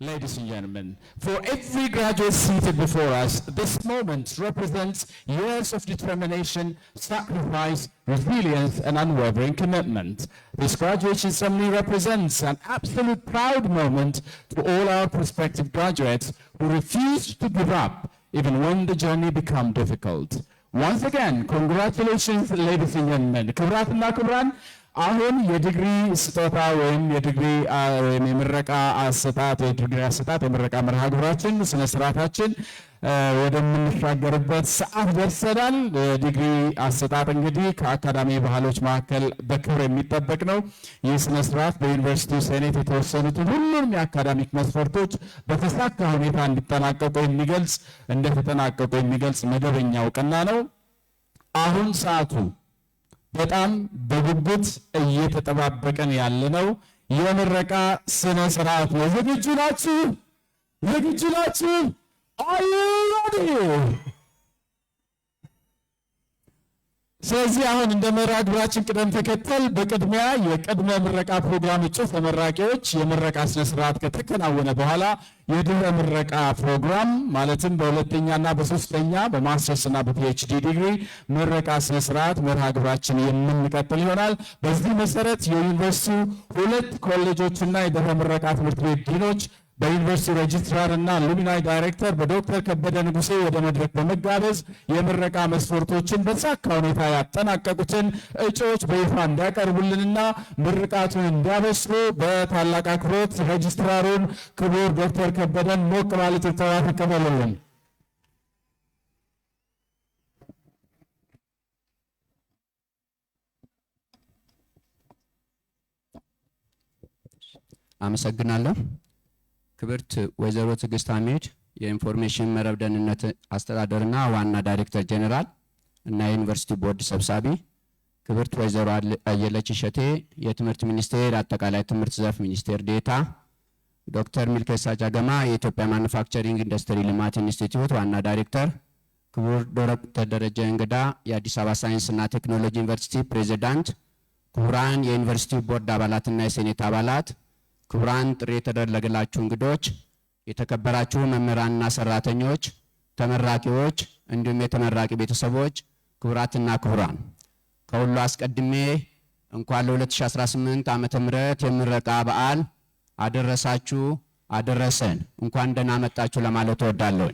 Ladies and gentlemen, for every graduate seated before us, this moment represents years of determination, sacrifice, resilience, and unwavering commitment. This graduation ceremony represents an absolute proud moment to all our prospective graduates who refused to give up even when the journey became difficult. Once again, congratulations, ladies and gentlemen. ክቡራትና ክቡራን፣ አሁን የዲግሪ ስጦታ ወይም የዲግሪ የምረቃ አሰጣጥ የምረቃ መርሃ ግብራችን ስነ ስርዓታችን ወደምንሻገርበት ሰዓት ደርሰናል። ዲግሪ አሰጣጥ እንግዲህ ከአካዳሚ ባህሎች መካከል በክብር የሚጠበቅ ነው። ይህ ስነ ስርዓት በዩኒቨርሲቲው ሴኔት የተወሰኑትን ሁሉንም የአካዳሚክ መስፈርቶች በተሳካ ሁኔታ እንደተጠናቀቁ የሚገልጽ መደበኛ እውቅና ነው። አሁን ሰዓቱ በጣም በጉጉት እየተጠባበቀን ያለነው የምረቃ ስነ ስርዓት ነው። ዝግጁ ናችሁ? Are you ready? ስለዚህ አሁን እንደ መርሃ ግብራችን ቅደም ተከተል በቅድሚያ የቅድመ ምረቃ ፕሮግራም እጩ ተመራቂዎች የምረቃ ስነ ስርዓት ከተከናወነ በኋላ የድህረ ምረቃ ፕሮግራም ማለትም በሁለተኛና በሶስተኛ በማስተርስና በፒኤችዲ ዲግሪ ምረቃ ስነ ስርዓት መርሃ ግብራችን የምንቀጥል ይሆናል። በዚህ መሰረት የዩኒቨርሲቲው 2 ኮሌጆችና የድህረ ምረቃ ትምህርት ቤት ዲኖች በዩኒቨርሲቲ ሬጅስትራር እና ሉሚናይ ዳይሬክተር በዶክተር ከበደ ንጉሴ ወደ መድረክ በመጋበዝ የምረቃ መስፈርቶችን በተሳካ ሁኔታ ያጠናቀቁትን እጩዎች በይፋ እንዲያቀርቡልንና ምርቃቱን እንዲያበስሩ በታላቅ አክብሮት ሬጅስትራሩን ክቡር ዶክተር ከበደን ሞቅ ባለ ጭብጨባ ተቀበሉልን። አመሰግናለሁ። ክብርት ወይዘሮ ትዕግስት አህመድ የኢንፎርሜሽን መረብ ደህንነት አስተዳደርና ዋና ዳይሬክተር ጄኔራል እና የዩኒቨርሲቲ ቦርድ ሰብሳቢ፣ ክብርት ወይዘሮ አየለች እሸቴ የትምህርት ሚኒስቴር አጠቃላይ ትምህርት ዘርፍ ሚኒስቴር ዴታ፣ ዶክተር ሚልኬሳ ጃገማ የኢትዮጵያ ማኑፋክቸሪንግ ኢንዱስትሪ ልማት ኢንስቲትዩት ዋና ዳይሬክተር፣ ክቡር ዶክተር ደረጀ እንግዳ የአዲስ አበባ ሳይንስና ቴክኖሎጂ ዩኒቨርሲቲ ፕሬዚዳንት፣ ክቡራን የዩኒቨርሲቲ ቦርድ አባላትና የሴኔት አባላት፣ ክቡራን ጥሪ የተደረገላችሁ እንግዶች፣ የተከበራችሁ መምህራንና ሰራተኞች፣ ተመራቂዎች እንዲሁም የተመራቂ ቤተሰቦች፣ ክቡራትና ክቡራን፣ ከሁሉ አስቀድሜ እንኳን ለ2018 ዓመተ ምህረት የምረቃ በዓል አደረሳችሁ አደረሰን። እንኳን ደህና መጣችሁ ለማለት እወዳለሁ።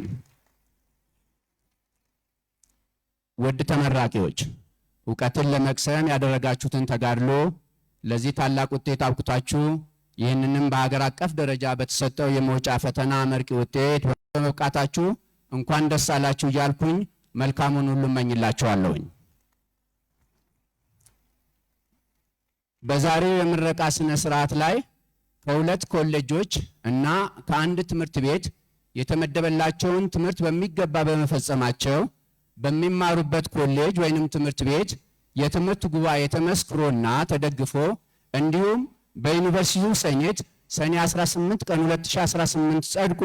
ውድ ተመራቂዎች፣ እውቀትን ለመቅሰም ያደረጋችሁትን ተጋድሎ ለዚህ ታላቅ ውጤት አብቅታችሁ ይህንንም በሀገር አቀፍ ደረጃ በተሰጠው የመውጫ ፈተና አመርቂ ውጤት በመብቃታችሁ እንኳን ደስ አላችሁ እያልኩኝ መልካሙን ሁሉ እመኝላችኋለሁኝ። በዛሬው የምረቃ ስነ ስርዓት ላይ ከሁለት ኮሌጆች እና ከአንድ ትምህርት ቤት የተመደበላቸውን ትምህርት በሚገባ በመፈጸማቸው በሚማሩበት ኮሌጅ ወይንም ትምህርት ቤት የትምህርት ጉባኤ ተመስክሮና ተደግፎ እንዲሁም በዩኒቨርሲቲው ሴኔት ሰኔ 18 ቀን 2018 ጸድቆ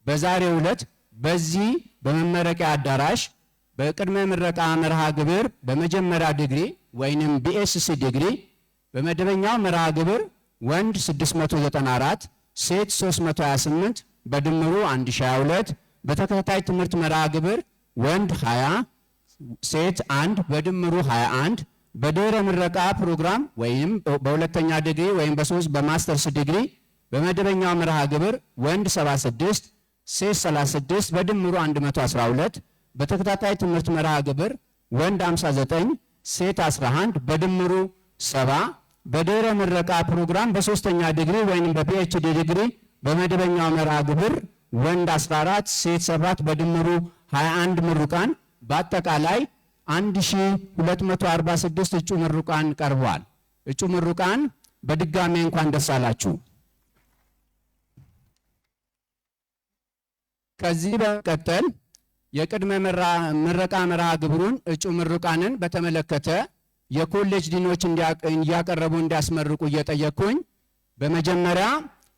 በዛሬው ዕለት በዚህ በመመረቂያ አዳራሽ በቅድመ ምረቃ መርሃ ግብር በመጀመሪያ ዲግሪ ወይንም ቢኤስሲ ዲግሪ በመደበኛው መርሃ ግብር ወንድ 694 ሴት 328 በድምሩ 1022 በተከታታይ ትምህርት መርሃ ግብር ወንድ 20 ሴት 1 በድምሩ 21 በድህረ ምረቃ ፕሮግራም ወይም በሁለተኛ ዲግሪ ወይም በማስተርስ ዲግሪ በመደበኛው መርሃ ግብር ወንድ 76 ሴት 36 በድምሩ 112 በተከታታይ ትምህርት መርሃ ግብር ወንድ 59 ሴት 11 በድምሩ 70 በድህረ ምረቃ ፕሮግራም በሶስተኛ ዲግሪ ወይም በፒኤችዲ ዲግሪ በመደበኛው መርሃ ግብር ወንድ 14 ሴት 7 በድምሩ 21 ምሩቃን በአጠቃላይ 1246 እጩ ምሩቃን ቀርበዋል። እጩ ምሩቃን በድጋሜ እንኳን ደስ አላችሁ። ከዚህ በመቀጠል የቅድመ ምረቃ መርሃ ግብሩን እጩ ምሩቃንን በተመለከተ የኮሌጅ ዲኖች እያቀረቡ እንዲያስመርቁ እየጠየቅኩኝ በመጀመሪያ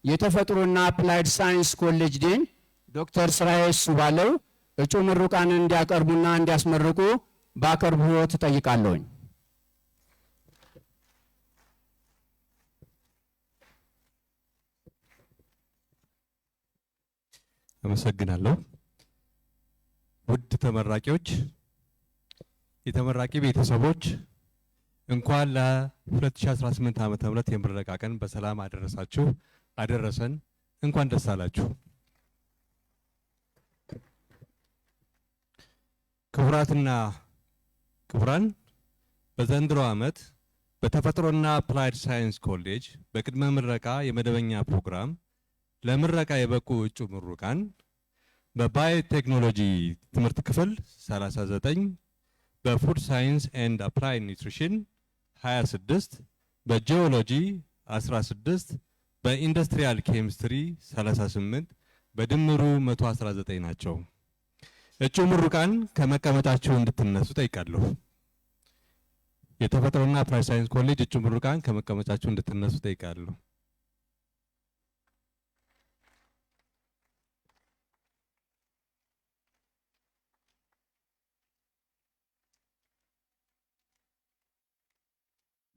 የተፈጥሮና አፕላይድ ሳይንስ ኮሌጅ ዲን ዶክተር ስራዬ ሱባለው እጩ ምሩቃንን እንዲያቀርቡና እንዲያስመርቁ በአክብሮት እጠይቃለሁኝ። አመሰግናለሁ። ውድ ተመራቂዎች፣ የተመራቂ ቤተሰቦች እንኳን ለ2018 ዓመተ ምህረት የምረቃ ቀን በሰላም አደረሳችሁ አደረሰን። እንኳን ደስ አላችሁ። ክቡራትና ክቡራን፣ በዘንድሮ ዓመት በተፈጥሮና አፕላይድ ሳይንስ ኮሌጅ በቅድመ ምረቃ የመደበኛ ፕሮግራም ለምረቃ የበቁ እጩ ምሩቃን በባዮቴክኖሎጂ ትምህርት ክፍል 39፣ በፉድ ሳይንስ ኤንድ አፕላይድ ኒውትሪሽን 26፣ በጂኦሎጂ 16፣ በኢንዱስትሪያል ኬሚስትሪ 38 በድምሩ 119 ናቸው። እጩ ምሩቃን ከመቀመጫቸው እንድትነሱ ጠይቃለሁ። የተፈጥሮና አፕላይድ ሳይንስ ኮሌጅ እጩ ምሩቃን ከመቀመጫቸው እንድትነሱ ጠይቃለሁ።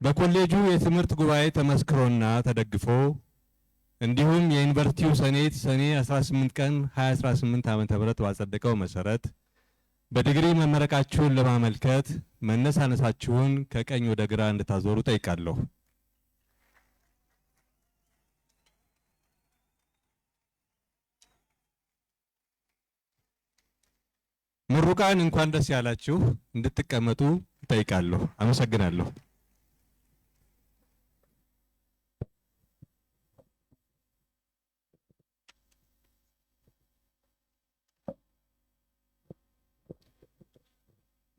በኮሌጁ የትምህርት ጉባኤ ተመስክሮና ተደግፎ እንዲሁም የዩኒቨርሲቲው ሴኔት ሰኔ 18 ቀን 2018 ዓ.ም ባጸደቀው መሰረት በዲግሪ መመረቃችሁን ለማመልከት መነሳነሳችሁን ከቀኝ ወደ ግራ እንድታዞሩ ጠይቃለሁ። ምሩቃን እንኳን ደስ ያላችሁ እንድትቀመጡ ጠይቃለሁ። አመሰግናለሁ።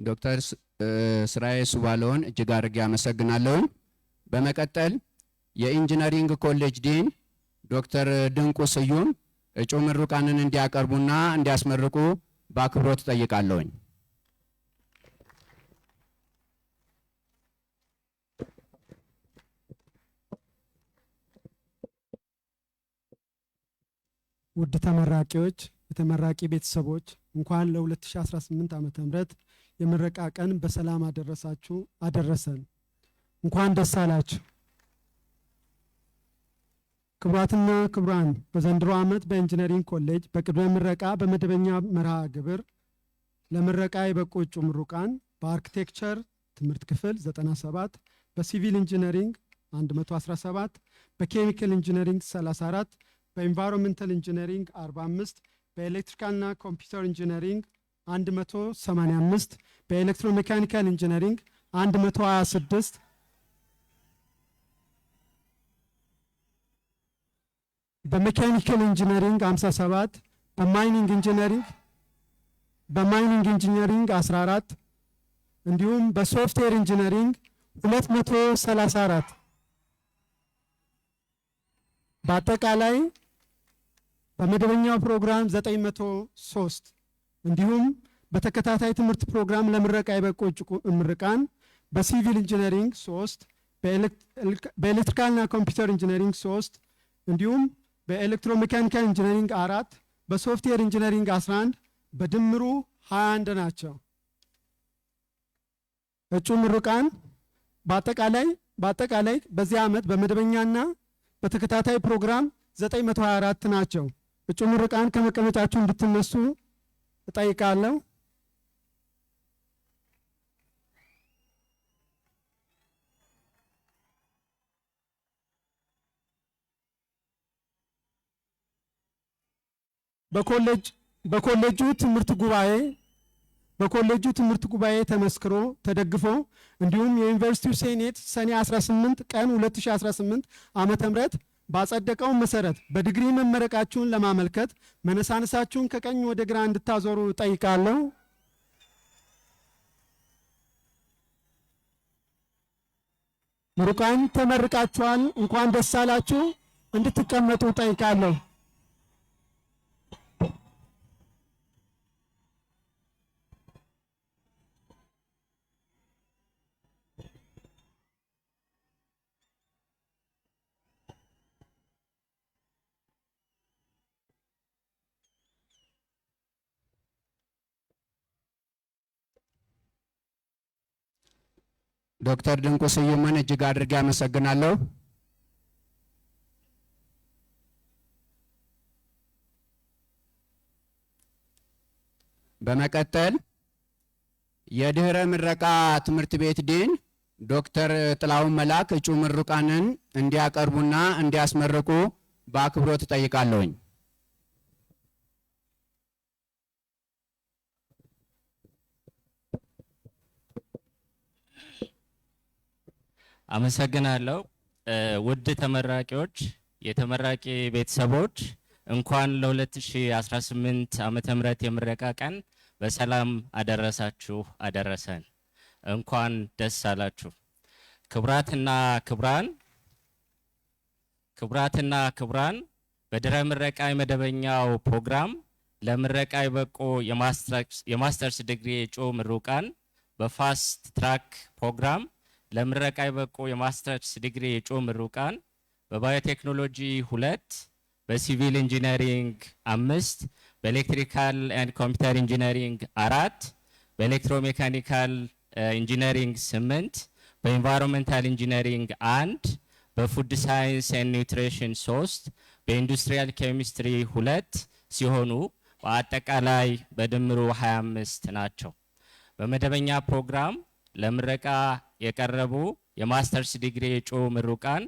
ዶክተር ስራዬ ሱባለውን እጅግ አድርጌ አመሰግናለሁ። በመቀጠል የኢንጂነሪንግ ኮሌጅ ዲን ዶክተር ድንቁ ስዩም እጩ ምሩቃንን እንዲያቀርቡና እንዲያስመርቁ በአክብሮት ጠይቃለሁኝ። ውድ ተመራቂዎች፣ የተመራቂ ቤተሰቦች እንኳን ለ2018 ዓመተ ምህረት የምረቃ ቀን በሰላም አደረሳችሁ አደረሰን። እንኳን ደስ አላችሁ። ክቡራትና ክቡራን፣ በዘንድሮ ዓመት በኢንጂነሪንግ ኮሌጅ በቅድመ ምረቃ በመደበኛ መርሃ ግብር ለምረቃ የበቁ እጩ ምሩቃን በአርኪቴክቸር ትምህርት ክፍል 97፣ በሲቪል ኢንጂነሪንግ 117፣ በኬሚካል ኢንጂነሪንግ 34፣ በኢንቫይሮንመንታል ኢንጂነሪንግ 45፣ በኤሌክትሪካልና ኮምፒውተር ኢንጂነሪንግ 185፣ በኤሌክትሮሜካኒካል ኢንጂነሪንግ 126፣ በሜካኒካል ኢንጂነሪንግ 57፣ በማይኒንግ ኢንጂነሪንግ 14 እንዲሁም በሶፍትዌር ኢንጂነሪንግ 234 በአጠቃላይ በመደበኛው ፕሮግራም 903 እንዲሁም በተከታታይ ትምህርት ፕሮግራም ለምረቃ የበቁ ምሩቃን በሲቪል ኢንጂነሪንግ 3፣ በኤሌክትሪካልና ኮምፒውተር ኢንጂነሪንግ 3 እንዲሁም በኤሌክትሮሜካኒካል ኢንጂነሪንግ 4፣ በሶፍትዌር ኢንጂነሪንግ 11 በድምሩ 21 ናቸው። እጩ ምሩቃን በአጠቃላይ በዚህ ዓመት በመደበኛና በተከታታይ ፕሮግራም 924 ናቸው። እጩ ምሩቃን ከመቀመጫችሁ እንድትነሱ እጠይቃለሁ። በኮሌጁ ትምህርት ጉባኤ ተመስክሮ ተደግፎ እንዲሁም የዩኒቨርሲቲው ሴኔት ሰኔ 18 ቀን 2018 ዓመተ ምህረት ባጸደቀው መሰረት በዲግሪ መመረቃችሁን ለማመልከት መነሳነሳችሁን ከቀኝ ወደ ግራ እንድታዞሩ እጠይቃለሁ። ምሩቃን ተመርቃችኋል፣ እንኳን ደስ አላችሁ። እንድትቀመጡ እጠይቃለሁ። ዶክተር ድንቁ ስዩምን እጅግ አድርጌ አመሰግናለሁ። በመቀጠል የድህረ ምረቃ ትምህርት ቤት ዲን ዶክተር ጥላሁን መላክ እጩ ምሩቃንን እንዲያቀርቡና እንዲያስመርቁ በአክብሮት እጠይቃለሁኝ። አመሰግናለሁ። ውድ ተመራቂዎች፣ የተመራቂ ቤተሰቦች እንኳን ለ2018 ዓመተ ምህረት የምረቃ ቀን በሰላም አደረሳችሁ አደረሰን። እንኳን ደስ አላችሁ። ክቡራትና ክቡራን በድህረ ምረቃ የመደበኛው ፕሮግራም ለምረቃ የበቁ የማስተርስ ዲግሪ እጩ ምሩቃን በፋስት ትራክ ፕሮግራም ለምረቃ የበቁ የማስተርስ ዲግሪ እጩ ምሩቃን በባዮቴክኖሎጂ 2፣ በሲቪል ኢንጂነሪንግ 5፣ በኤሌክትሪካል ኤንድ ኮምፒውተር ኢንጂነሪንግ 4፣ በኤሌክትሮሜካኒካል ኢንጂነሪንግ 8፣ በኢንቫይሮንመንታል ኢንጂነሪንግ 1፣ በፉድ ሳይንስ ኤንድ ኒውትሪሽን 3፣ በኢንዱስትሪያል ኬሚስትሪ 2 ሲሆኑ በአጠቃላይ በድምሩ 25 ናቸው። በመደበኛ ፕሮግራም ለምረቃ የቀረቡ የማስተርስ ዲግሪ እጩ ምሩቃን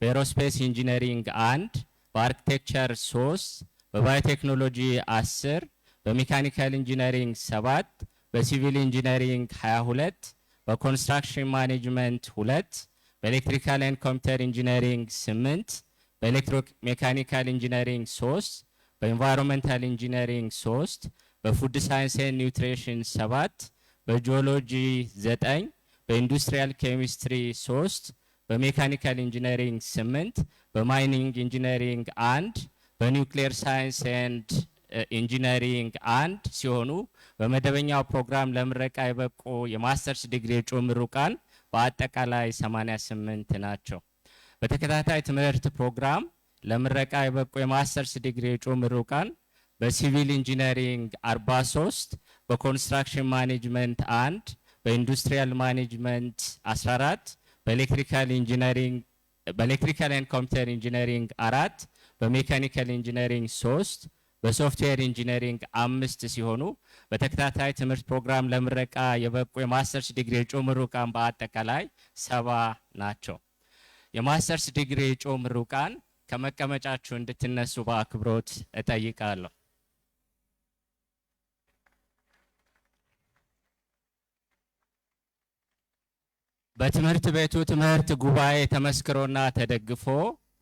በኤሮስፔስ ኢንጂነሪንግ 1፣ በአርኪቴክቸር 3፣ በባዮቴክኖሎጂ 10፣ በሜካኒካል ኢንጂነሪንግ 7፣ በሲቪል ኢንጂነሪንግ 22፣ በኮንስትራክሽን ማኔጅመንት 2፣ በኤሌክትሪካል ኤንድ ኮምፒውተር ኢንጂነሪንግ 8፣ በኤሌክትሮሜካኒካል ኢንጂነሪንግ 3፣ በኢንቫይሮንመንታል ኢንጂነሪንግ 3፣ በፉድ ሳይንስ ኤንድ ኒውትሪሽን 7፣ በጂኦሎጂ 9፣ በኢንዱስትሪያል ኬሚስትሪ 3፣ በሜካኒካል ኢንጂነሪንግ 8፣ በማይኒንግ ኢንጂነሪንግ 1፣ በኒውክሊየር ሳይንስ ኤንድ ኢንጂነሪንግ 1 ሲሆኑ በመደበኛው ፕሮግራም ለምረቃ የበቁ የማስተርስ ዲግሪ እጩ ምሩቃን በአጠቃላይ 88 ናቸው። በተከታታይ ትምህርት ፕሮግራም ለምረቃ የበቁ የማስተርስ ዲግሪ እጩ ምሩቃን በሲቪል ኢንጂነሪንግ 43፣ በኮንስትራክሽን ማኔጅመንት 1፣ በኢንዱስትሪያል ማኔጅመንት 14፣ በኤሌክትሪካል ኤንድ ኮምፒውተር ኢንጂነሪንግ 4፣ በሜካኒካል ኢንጂነሪንግ 3፣ በሶፍትዌር ኢንጂነሪንግ 5 ሲሆኑ በተከታታይ ትምህርት ፕሮግራም ለምረቃ የበቁ የማስተርስ ዲግሪ እጩ ምሩቃን በአጠቃላይ 70 ናቸው። የማስተርስ ዲግሪ እጩ ምሩቃን ከመቀመጫችሁ እንድትነሱ በአክብሮት እጠይቃለሁ። በትምህርት ቤቱ ትምህርት ጉባኤ ተመስክሮና ተደግፎ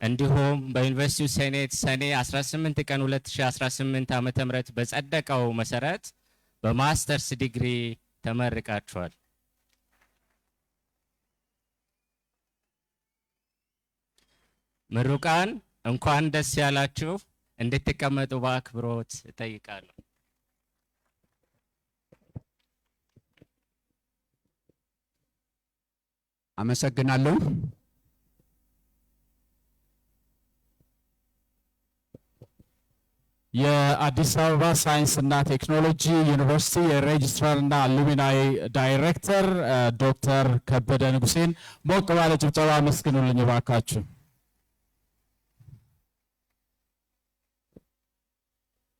እንዲሁም በዩኒቨርሲቲው ሴኔት ሰኔ 18 ቀን 2018 ዓ.ም በጸደቀው መሰረት በማስተርስ ዲግሪ ተመርቃችኋል። ምሩቃን እንኳን ደስ ያላችሁ። እንድትቀመጡ በአክብሮት እጠይቃለሁ። አመሰግናለሁ። የአዲስ አበባ ሳይንስና ቴክኖሎጂ ዩኒቨርሲቲ የሬጅስትራርና አሉሚናይ ዳይሬክተር ዶክተር ከበደ ንጉሴን ሞቅ ባለ ጭብጨባ አመስግኑልኝ እባካችሁ።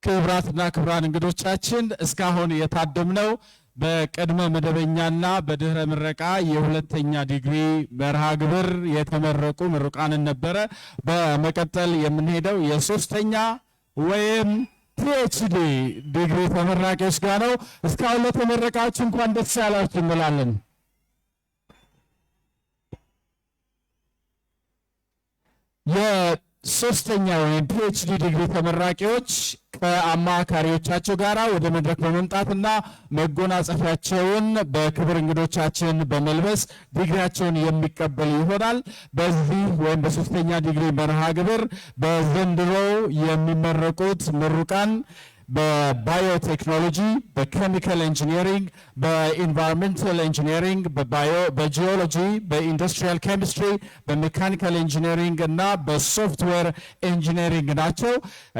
ክቡራትና ክቡራን እንግዶቻችን እስካሁን የታደምነው በቅድመ መደበኛና በድህረ ምረቃ የሁለተኛ ዲግሪ መርሃ ግብር የተመረቁ ምሩቃንን ነበረ። በመቀጠል የምንሄደው የሶስተኛ ወይም ፒኤችዲ ዲግሪ ተመራቂዎች ጋር ነው። እስካሁን ለተመረቃችሁ እንኳን ደስ ያላችሁ እንላለን። የሶስተኛ ወይም ፒኤችዲ ዲግሪ ተመራቂዎች ከአማካሪዎቻቸው ጋር ወደ መድረክ በመምጣትና መጎናጸፊያቸውን በክብር እንግዶቻችን በመልበስ ዲግሪያቸውን የሚቀበሉ ይሆናል። በዚህ ወይም በሶስተኛ ዲግሪ መርሃ ግብር በዘንድሮ የሚመረቁት ምሩቃን በባዮቴክኖሎጂ፣ በኬሚካል ኢንጂነሪንግ፣ በኢንቫይሮንመንታል ኢንጂነሪንግ፣ በጂኦሎጂ፣ በኢንዱስትሪያል ኬሚስትሪ፣ በሜካኒካል ኢንጂነሪንግ እና በሶፍትዌር ኢንጂነሪንግ ናቸው።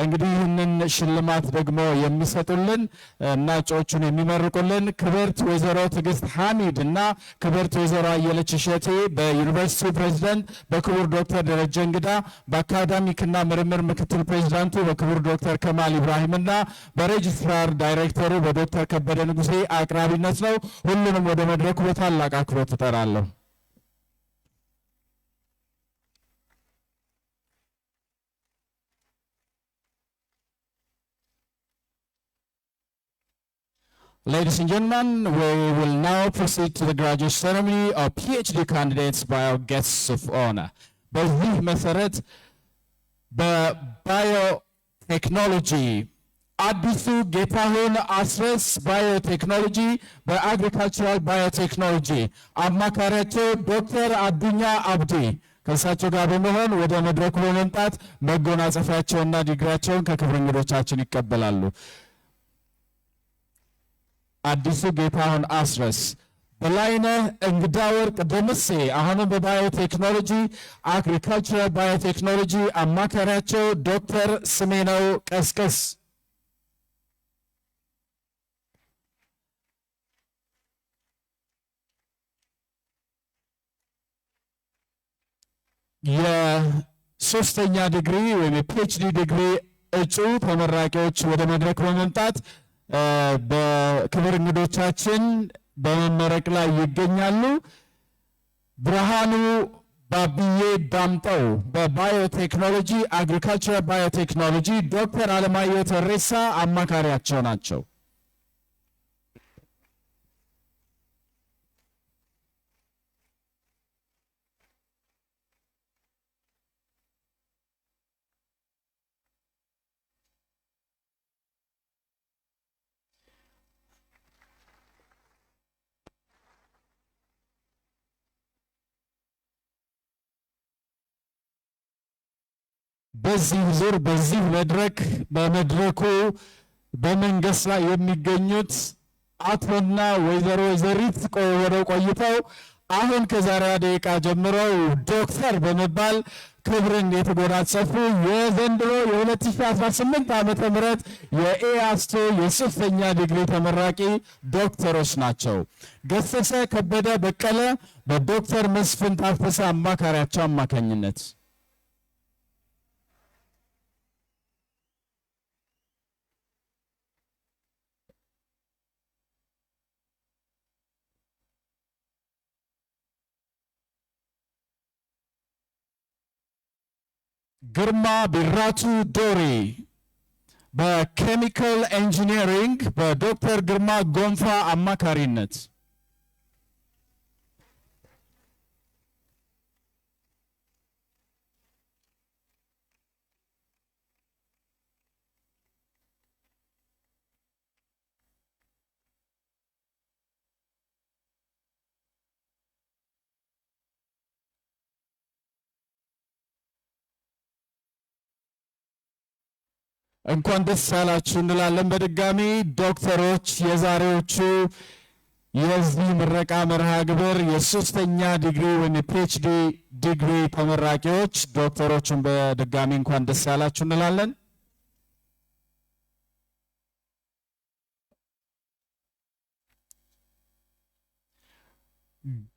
እንግዲህ ይህንን ሽልማት ደግሞ የሚሰጡልን እና እጩዎቹን የሚመርቁልን ክብርት ወይዘሮ ትዕግስት ሐሚድ እና ክብርት ወይዘሮ አየለች እሸቴ በዩኒቨርሲቲው ፕሬዚደንት በክቡር ዶክተር ደረጀ እንግዳ፣ በአካዳሚክና ምርምር ምክትል ፕሬዚዳንቱ በክቡር ዶክተር ከማል ኢብራሂምና በሬጅስትራር ዳይሬክተሩ በዶክተር ከበደ ንጉሴ አቅራቢነት ነው። ሁሉንም ወደ መድረኩ በታላቅ አክብሮት እጠራለሁ። Ladies and gentlemen, we will now proceed to the graduate ceremony of PhD candidates by our guests of honor. በዚህ መሰረት በባዮቴክኖሎጂ አዲሱ ጌታሁን አስረስ ባዮቴክኖሎጂ፣ በአግሪካልቸራል ባዮቴክኖሎጂ አማካሪያቸው ዶክተር አዱኛ አብዲ ከእሳቸው ጋር በመሆን ወደ መድረኩ በመምጣት መጎናጸፊያቸውና ዲግሪያቸውን ከክብር እንግዶቻችን ይቀበላሉ። አዲሱ ጌታሁን አስረስ፣ በላይነህ እንግዳ ወርቅ ደምሴ አሁንም በባዮቴክኖሎጂ አግሪካልቸራል ባዮቴክኖሎጂ አማካሪያቸው ዶክተር ስሜነው ቀስቀስ፣ የሶስተኛ ዲግሪ ወይም የፒኤችዲ ዲግሪ እጩ ተመራቂዎች ወደ መድረክ በመምጣት በክብር እንግዶቻችን በመመረቅ ላይ ይገኛሉ። ብርሃኑ ባብዬ ዳምጠው በባዮቴክኖሎጂ አግሪካልቸራል ባዮቴክኖሎጂ፣ ዶክተር አለማየሁ ተሬሳ አማካሪያቸው ናቸው። በዚህ ዙር በዚህ መድረክ በመድረኩ በመንገስ ላይ የሚገኙት አቶና ወይዘሮ ዘሪት ወደው ቆይተው አሁን ከዛሬ ደቂቃ ጀምረው ዶክተር በመባል ክብርን የተጎናጸፉ የዘንድሮ የ2018 ዓመተ ምህረት የኤአስቶ የሶስተኛ ዲግሪ ተመራቂ ዶክተሮች ናቸው። ገሰሰ ከበደ በቀለ በዶክተር መስፍን ታፈሰ አማካሪያቸው አማካኝነት፣ ግርማ ቢራቱ ዶሪ በኬሚካል ኢንጂነሪንግ በዶክተር ግርማ ጎንፋ አማካሪነት እንኳን ደስ ያላችሁ እንላለን። በድጋሚ ዶክተሮች የዛሬዎቹ የዚህ ምረቃ መርሃ ግብር የሶስተኛ ዲግሪ ወይም የፒኤችዲ ዲግሪ ተመራቂዎች ዶክተሮችን በድጋሚ እንኳን ደስ ያላችሁ እንላለን።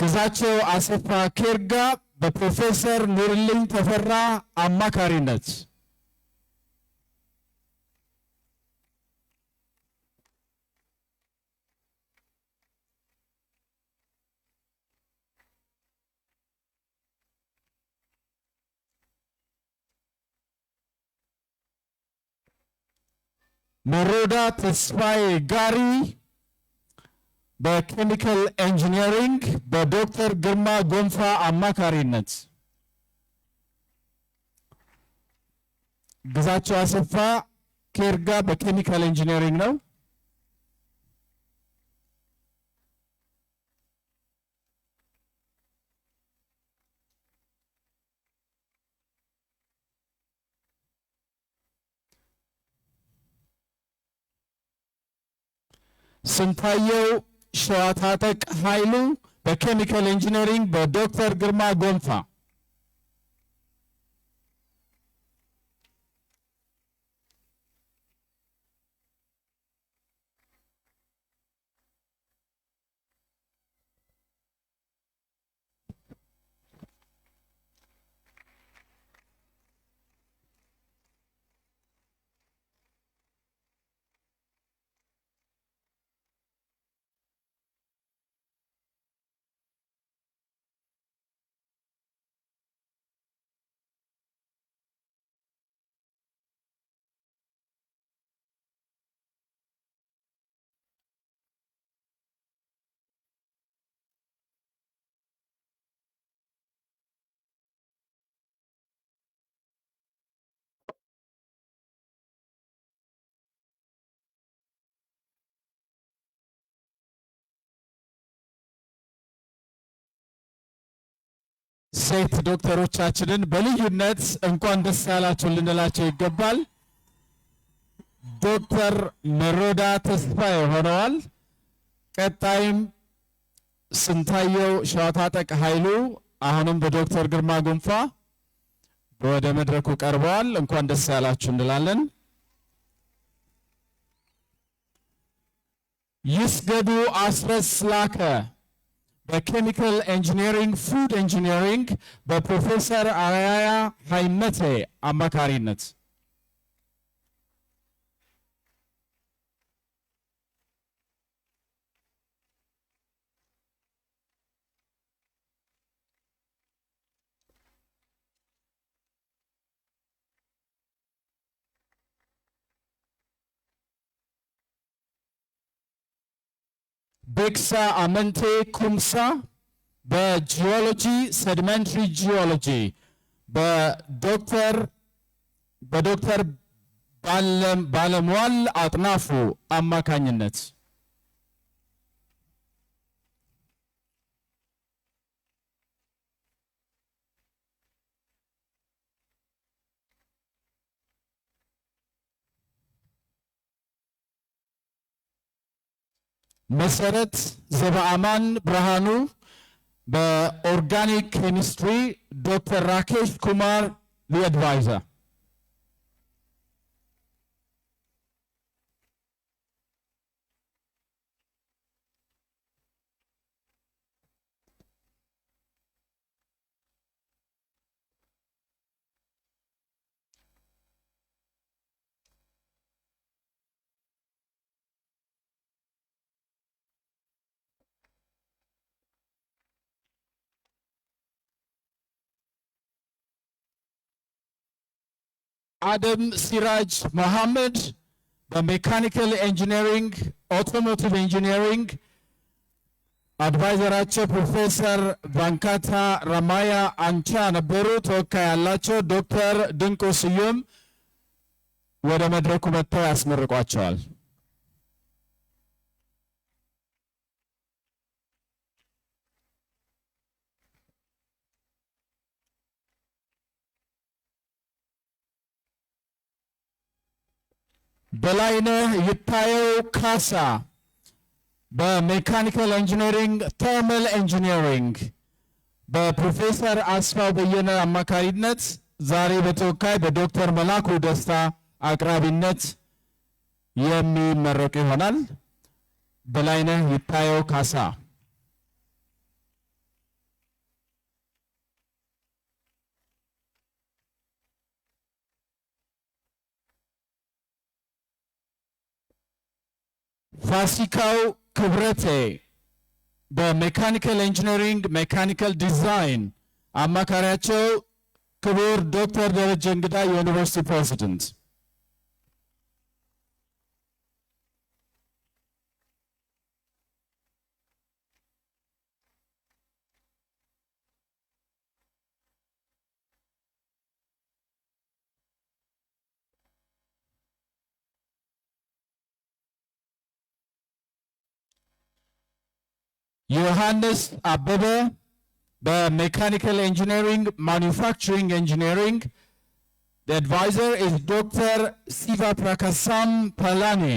ግዛቸው አሰፋ ኬርጋ በፕሮፌሰር ኑርልኝ ተፈራ አማካሪነት መሮዳ ተስፋዬ ጋሪ በኬሚካል ኢንጂነሪንግ በዶክተር ግርማ ጎንፋ አማካሪነት ግዛቸው አሰፋ ኬርጋ በኬሚካል ኢንጂነሪንግ ነው። ስንታየው ሸዋታጠቅ ኃይሉ በኬሚካል ኢንጂነሪንግ በዶክተር ግርማ ጎንፋ ሴት ዶክተሮቻችንን በልዩነት እንኳን ደስ ያላችሁ ልንላቸው ይገባል። ዶክተር መሮዳ ተስፋዬ ሆነዋል። ቀጣይም ስንታየው ሸዋታጠቅ ኃይሉ አሁንም በዶክተር ግርማ ጎንፋ ወደ መድረኩ ቀርበዋል። እንኳን ደስ ያላችሁ እንላለን። ይስገዱ አስረስ ላከ በኬሚካል ኢንጂነሪንግ ፉድ ኢንጂነሪንግ በፕሮፌሰር አያያ ሃይመቴ አማካሪነት ቤክሳ አመንቴ ኩምሳ በጂኦሎጂ ሴዲመንተሪ ጂኦሎጂ በዶክተር ባለሟል አጥናፉ አማካኝነት መሰረት ዘበአማን ብርሃኑ በኦርጋኒክ ኬሚስትሪ ዶክተር ራኬሽ ኩማር ሊአድቫይዘር አደም ሲራጅ መሐመድ በሜካኒካል ኢንጂነሪንግ አውቶሞቲቭ ኢንጂነሪንግ አድቫይዘራቸው ፕሮፌሰር ቫንካታ ራማያ አንቻ ነበሩ። ተወካይ ያላቸው ዶክተር ድንቁ ስዩም ወደ መድረኩ መጥተው ያስመርቋቸዋል። በላይነህ ይታየው ካሳ በሜካኒካል ኢንጂነሪንግ ተርማል ኢንጂነሪንግ በፕሮፌሰር አስፋው በየነ አማካሪነት ዛሬ በተወካይ በዶክተር መላኩ ደስታ አቅራቢነት የሚመረቁ ይሆናል። በላይነህ ይታየው ካሳ ፋሲካው ክብረቴ በሜካኒካል ኢንጂነሪንግ ሜካኒካል ዲዛይን አማካሪያቸው ክቡር ዶክተር ደረጀ እንግዳ የዩኒቨርሲቲ ፕሬዚደንት። ዮሐንስ አበበ በሜካኒካል ኢንጂነሪንግ ማኑፋክቸሪንግ ኢንጂነሪንግ The advisor is Dr. Siva Prakasam Palani.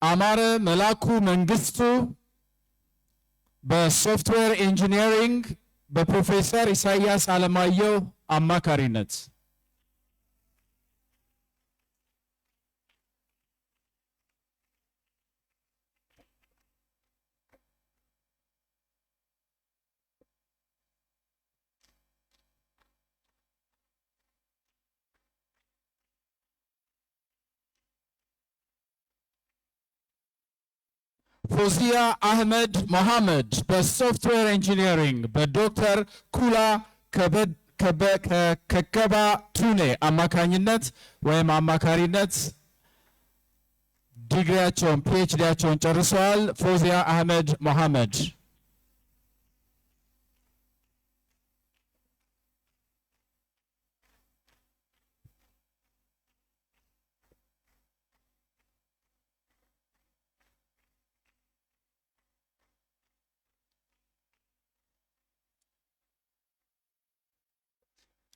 አማረ መላኩ መንግስቱ በሶፍትዌር ኢንጂነሪንግ በፕሮፌሰር ኢሳያስ አለማየሁ አማካሪነት። ፎዚያ አህመድ መሐመድ በሶፍትዌር ኢንጂነሪንግ በዶክተር ኩላ ከከባ ቱኔ አማካኝነት ወይም አማካሪነት ዲግሪያቸውን ፒኤችዲያቸውን ጨርሰዋል። ፎዚያ አህመድ መሐመድ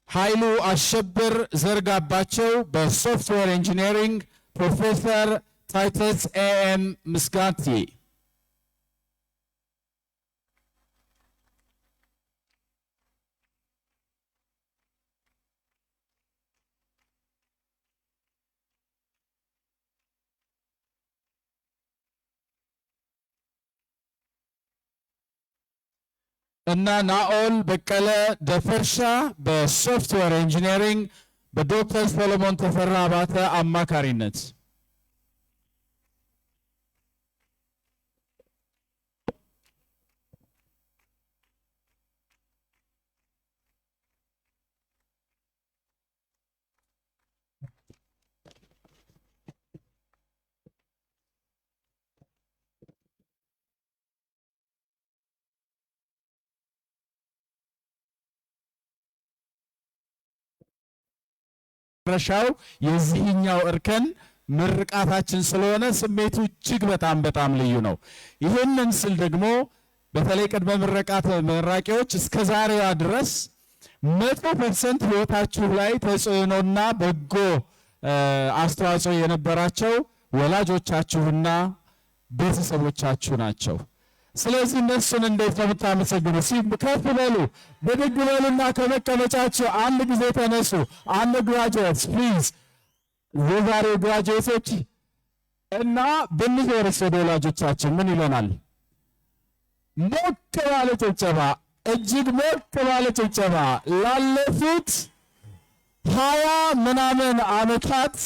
ኃይሉ አሸብር ዘርጋባቸው በሶፍትዌር ኢንጂነሪንግ ፕሮፌሰር ታይተስ ኤኤም ምስጋቲ እና ናኦል በቀለ ደፈርሻ በሶፍትዌር ኢንጂነሪንግ በዶክተር ሰሎሞን ተፈራ አባተ አማካሪነት። ረሻው የዚህኛው እርከን ምርቃታችን ስለሆነ ስሜቱ እጅግ በጣም ልዩ ነው። ይህንን ስል ደግሞ በተለይ ቅድመ ምረቃት መራቂዎች እስከ ዛሬዋ ድረስ 100% ህይወታችሁ ላይ ተጽዕኖና በጎ አስተዋጽኦ የነበራቸው ወላጆቻችሁና ቤተሰቦቻችሁ ናቸው። ስለዚህ እነሱን እንዴት ነው የምታመሰግኑ? ከፍ በሉ፣ ብድግ በሉና ከመቀመጫችሁ አንድ ጊዜ ተነሱ። አንድ ግራጁዌትስ ፕሊዝ፣ የዛሬ ግራጁዌቶች እና ብንዞርስ ወደ ወላጆቻችን ምን ይለናል? ሞቅ ባለ ጭብጨባ፣ እጅግ ሞቅ ባለ ጭብጨባ ላለፉት 20 ምናምን ዓመታት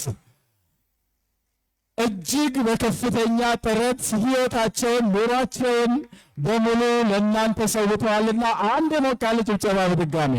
እጅግ በከፍተኛ ጥረት ሕይወታቸውን ኑሯቸውን በሙሉ ለእናንተ ሰውተዋልና አንድ ሞቅ ያለ ጭብጨባ በድጋሚ